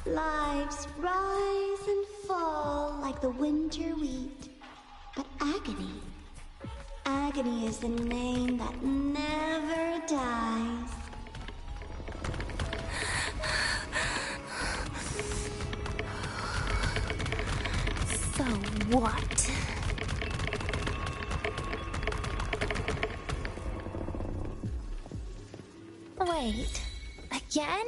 Lives rise and fall like the winter wheat. But agony is the name that never dies. So what? Wait, again?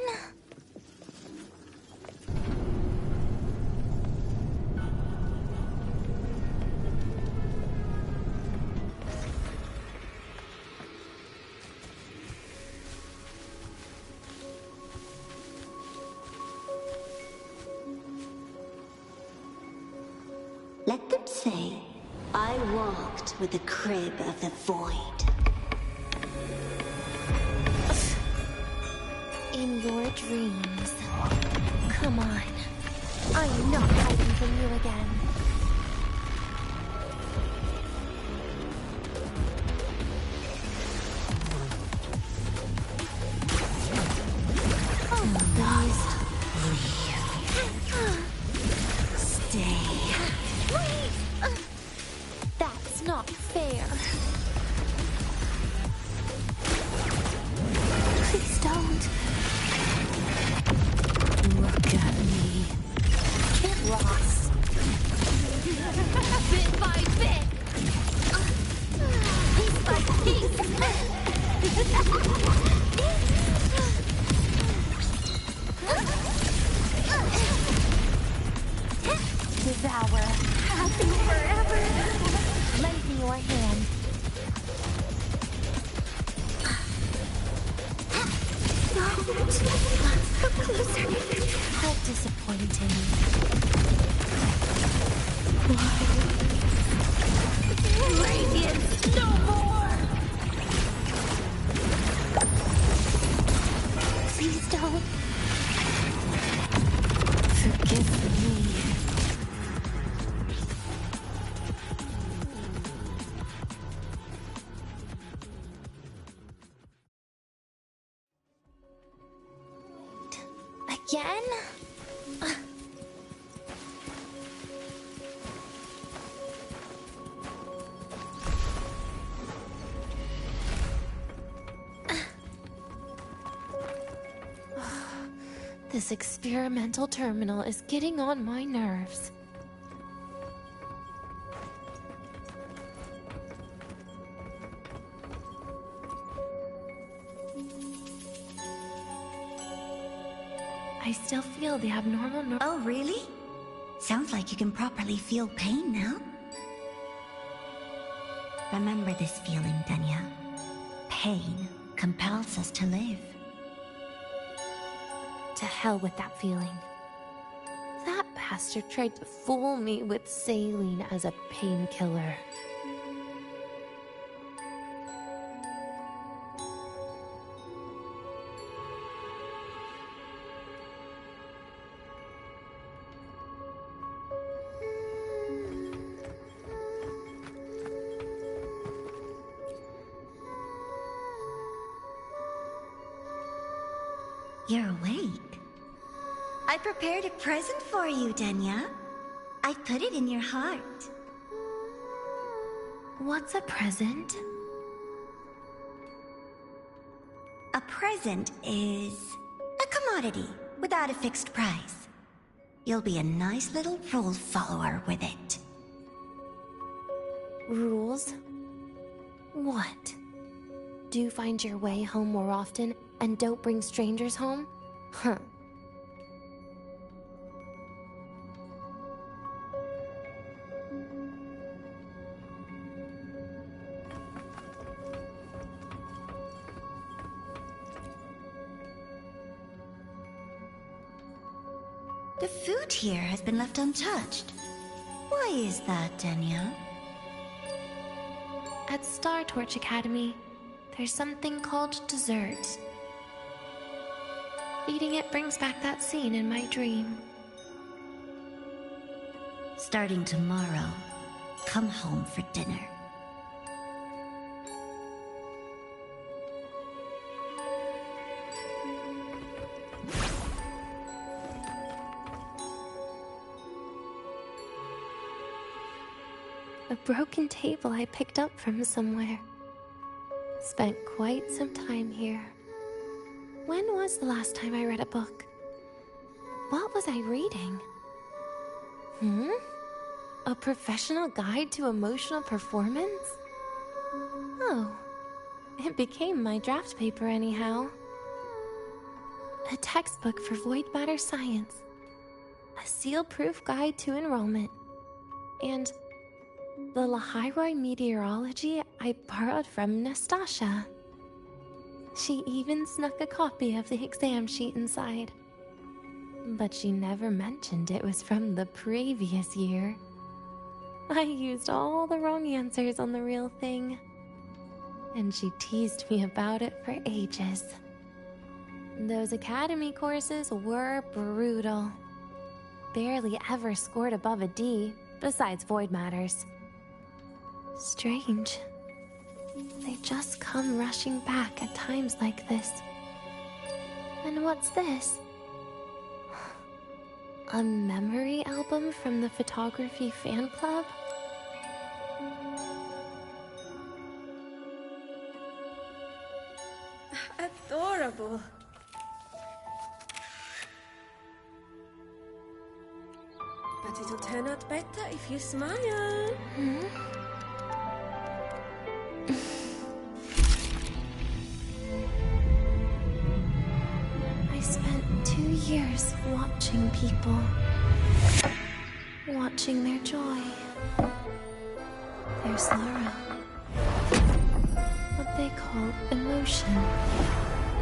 Let them say, I walked with the crib of the void. In your dreams. Come on. I am not hiding from you again. Oh, please. Stay. Please! That's not fair. Please don't. Look at me. Get lost. Bit by bit. Piece by piece. Devour. Happy forever. Lend me your hand. Don't. Come closer. How disappointing. Radiance, no more! Please don't. Forgive me. Again? This experimental terminal is getting on my nerves. I still feel the abnormal. Oh, really? Sounds like you can properly feel pain now. Remember this feeling, Denia. Pain compels us to live. To hell with that feeling. That bastard tried to fool me with saline as a painkiller. You're awake. I prepared a present for you, Denia. I put it in your heart. What's a present? A present is a commodity without a fixed price. You'll be a nice little rule follower with it. Rules? What? Do find your way home more often and don't bring strangers home? Huh. The food here has been left untouched. Why is that, Denia? At Star Torch Academy, there's something called dessert. Eating it brings back that scene in my dream. Starting tomorrow, come home for dinner. A broken table I picked up from somewhere. Spent quite some time here. When was the last time I read a book? What was I reading? A professional guide to emotional performance? Oh, it became my draft paper anyhow. A textbook for void matter science. A seal-proof guide to enrollment. And the Lahiroi meteorology I borrowed from Nastasha. She even snuck a copy of the exam sheet inside. But she never mentioned it was from the previous year. I used all the wrong answers on the real thing. And she teased me about it for ages. Those academy courses were brutal. Barely ever scored above a D, besides void matters. Strange. They just come rushing back at times like this. And what's this? A memory album from the photography fan club? Adorable. But it'll turn out better if you smile. I spent 2 years watching people. Watching their joy. Their sorrow. What they call emotion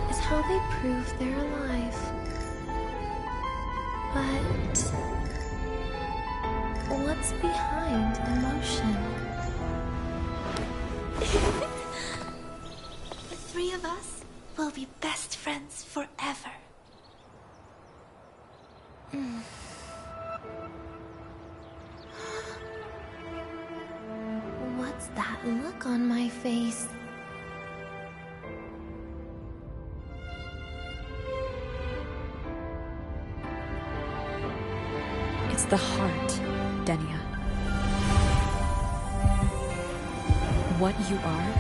is how they prove they're alive. But what's behind emotion? The three of us will be best friends forever. What's that look on my face? It's the heart, Denia. What you are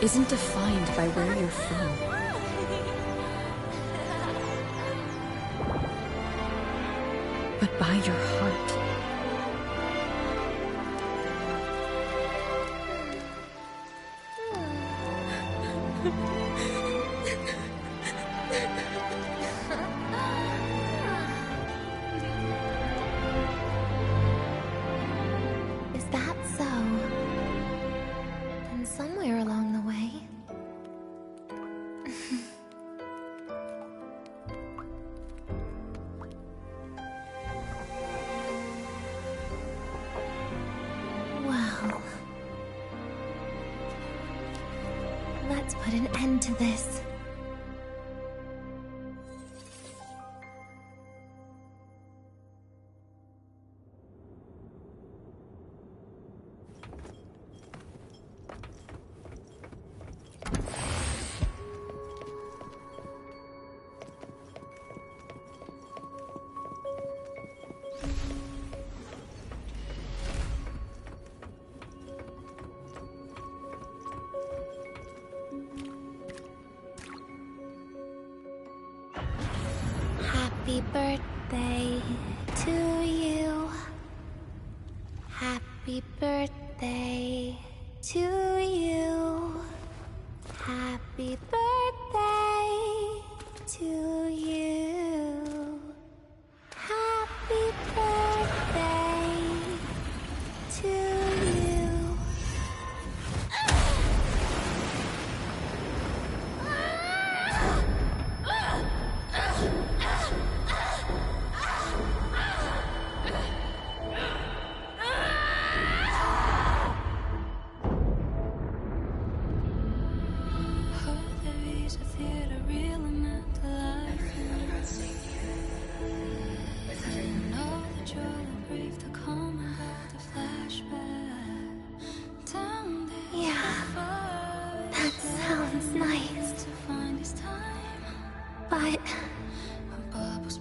isn't defined by where you're from. But by your heart. Let's put an end to this. Happy birthday to you. Happy birthday to you. Happy birthday to you. Happy birthday to you.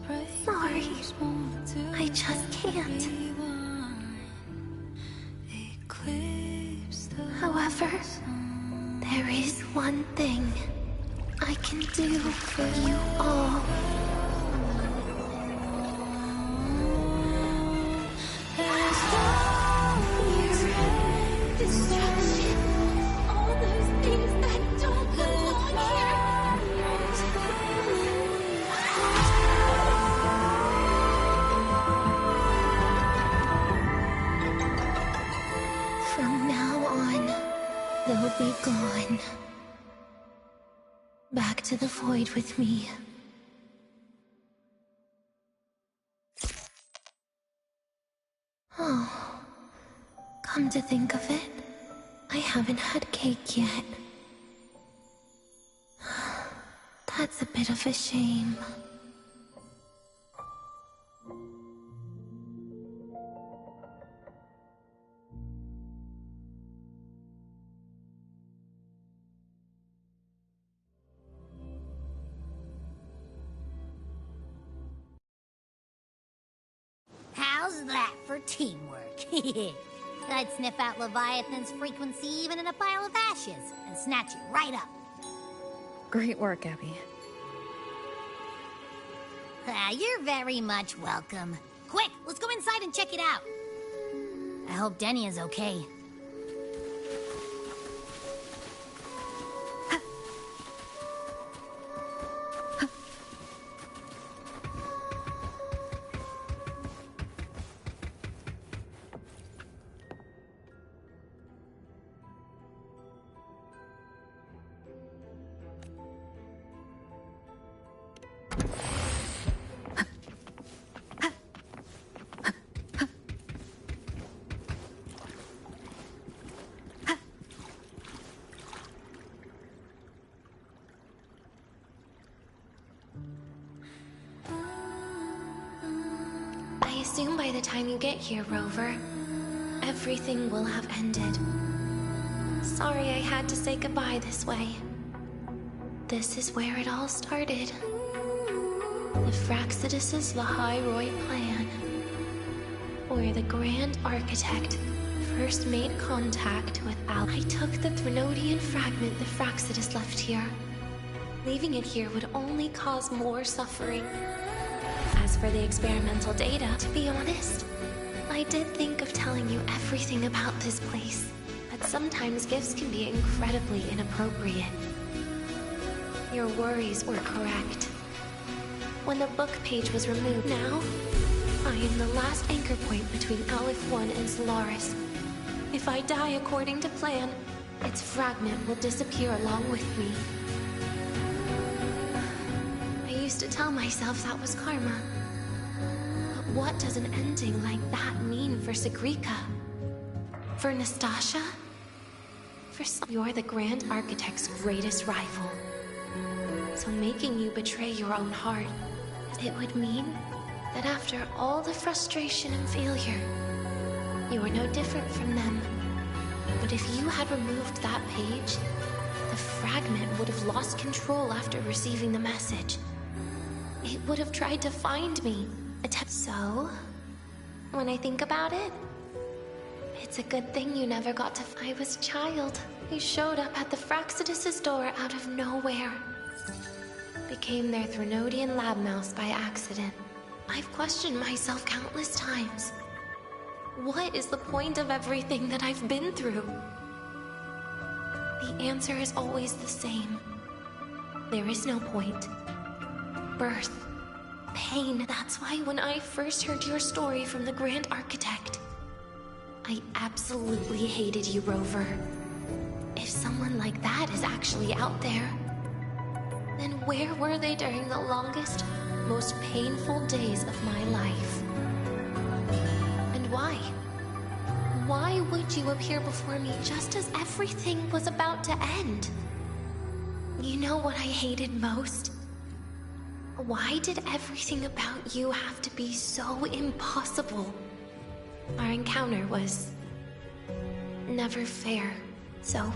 But sorry, I just can't. However, there is one thing I can do for you all. Destruction. All those things that don't belong here. From now on, they'll be gone. Back to the void with me. Oh, come to think of it, I haven't had cake yet. That's a bit of a shame. How's that for teamwork? I'd sniff out Leviathan's frequency even in a pile of ashes and snatch it right up. Great work, Abby. You're very much welcome. Quick, let's go inside and check it out. I hope Denia's okay. I assume by the time you get here, Rover, everything will have ended. Sorry I had to say goodbye this way. This is where it all started. The Fraxidus' Lahairoi plan. Where the Grand Architect first made contact with Al. I took the Threnodian fragment the Fraxidus left here. Leaving it here would only cause more suffering. As for the experimental data, to be honest, I did think of telling you everything about this place, but sometimes gifts can be incredibly inappropriate. Your worries were correct. When the book page was removed, now, I am the last anchor point between Aleph 1 and Solaris. If I die according to plan, its fragment will disappear along with me. I used to tell myself that was karma. But what does an ending like that mean for Sagrika? For Nastasha? For You're the Grand Architect's greatest rival. So making you betray your own heart, it would mean that after all the frustration and failure, you are no different from them. But if you had removed that page, the fragment would have lost control after receiving the message. It would have tried to find me. So, when I think about it, it's a good thing you never got to. I was a child. He showed up at the Fraxidus' door out of nowhere. Became their Threnodian lab mouse by accident. I've questioned myself countless times. What is the point of everything that I've been through? The answer is always the same. There is no point. Birth. Pain. That's why when I first heard your story from the Grand Architect, I absolutely hated you, Rover. If someone like that is actually out there, then where were they during the longest, most painful days of my life? And why? Why would you appear before me just as everything was about to end? You know what I hated most? Why did everything about you have to be so impossible? Our encounter was never fair, so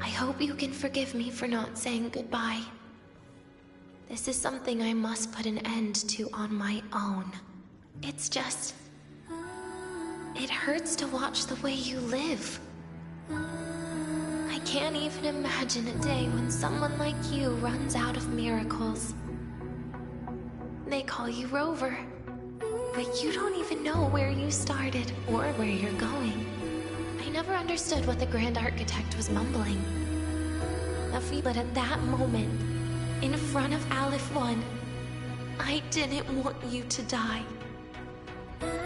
I hope you can forgive me for not saying goodbye. This is something I must put an end to on my own. It's just... it hurts to watch the way you live. I can't even imagine a day when someone like you runs out of miracles. They call you Rover, but you don't even know where you started or where you're going. I never understood what the Grand Architect was mumbling. But at that moment, in front of Aleph 1, I didn't want you to die.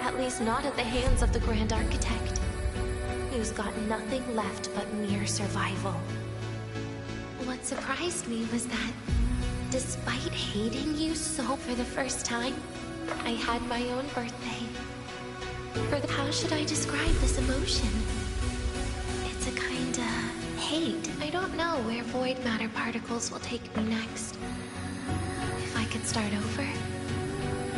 At least not at the hands of the Grand Architect, who's got nothing left but mere survival. What surprised me was that, despite hating you so for the first time, I had my own birthday. How should I describe this emotion? It's a kinda hate. I don't know where void matter particles will take me next. If I could start over,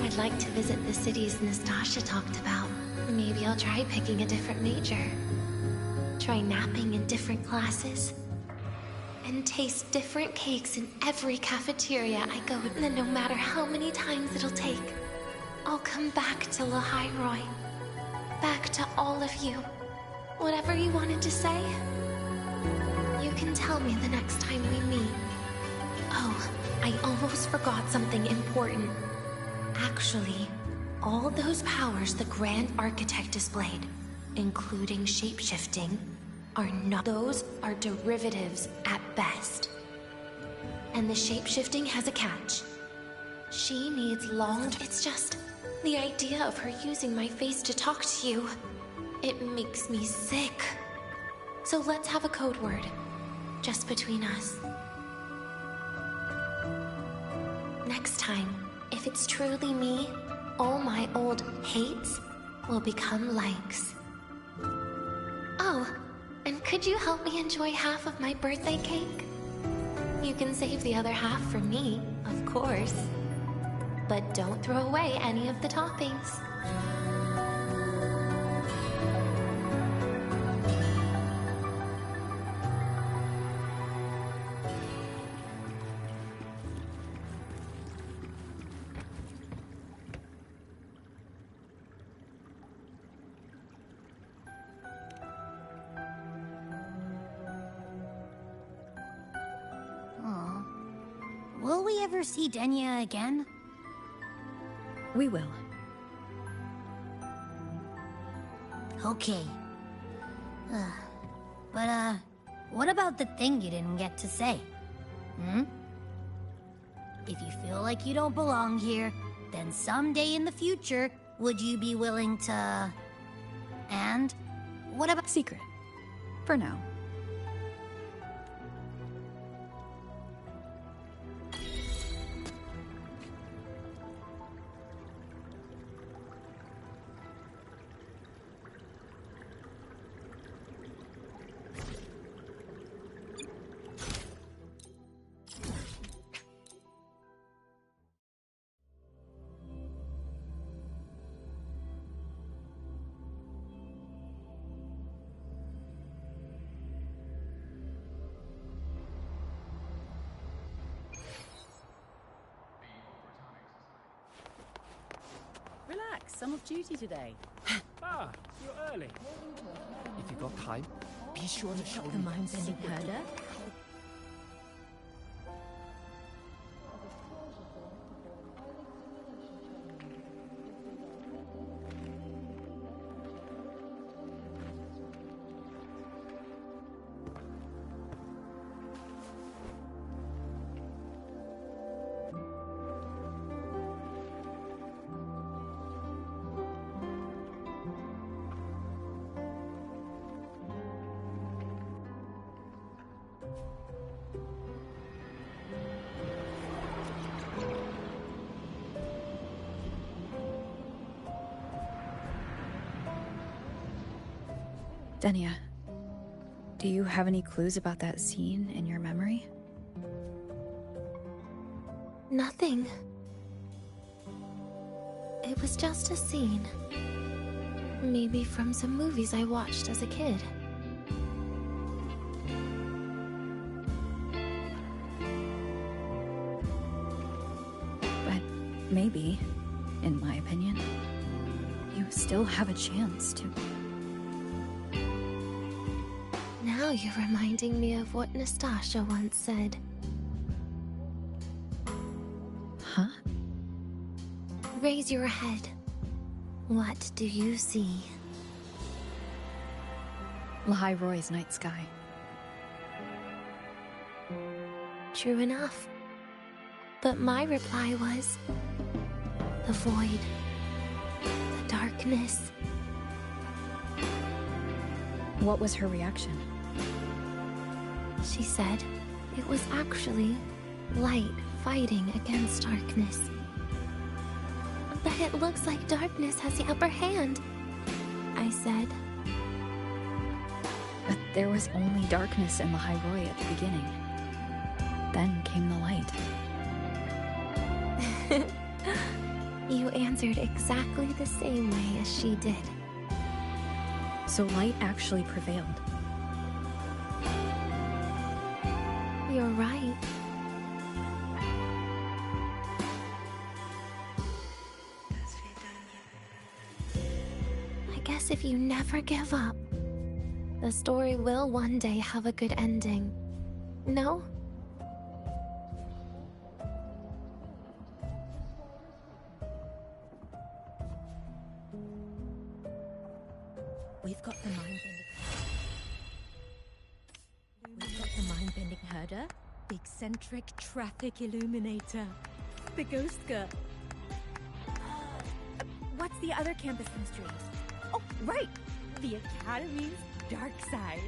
I'd like to visit the cities Nastasha talked about. Maybe I'll try picking a different major. Try napping in different classes. And taste different cakes in every cafeteria I go to. And no matter how many times it'll take, I'll come back to Lahairoi. Back to all of you. Whatever you wanted to say, you can tell me the next time we meet. Oh, I almost forgot something important. Actually, all those powers the Grand Architect displayed, including shapeshifting, are not. Those are derivatives at best. And the shapeshifting has a catch. She needs It's just the idea of her using my face to talk to you. It makes me sick. So let's have a code word, just between us. Next time, if it's truly me, all my old hates will become likes. Oh, and could you help me enjoy half of my birthday cake? You can save the other half for me, of course. But don't throw away any of the toppings. Will we ever see Denia again? We will. Okay. But, what about the thing you didn't get to say? If you feel like you don't belong here, then someday in the future, would you be willing to... And what about... Secret. For now. some of duty today. Ah, you're early. If you got time, be sure to show The me mind-bending herder. Denia, do you have any clues about that scene in your memory? Nothing. It was just a scene. Maybe from some movies I watched as a kid. But maybe, in my opinion, you still have a chance to... Now you're reminding me of what Nastasha once said. Huh? Raise your head. What do you see? Lahai Roy's night sky. True enough. But my reply was... the void. The darkness. What was her reaction? She said it was actually light fighting against darkness. But it looks like darkness has the upper hand, I said. But there was only darkness in Lahai Roy at the beginning. Then came the light. You answered exactly the same way as she did. So light actually prevailed. You're right. I guess if you never give up, the story will one day have a good ending. No? We've got the mind-bending herder, eccentric traffic illuminator, the ghost girl. What's the other campus mystery? Oh, right! The Academy's dark side.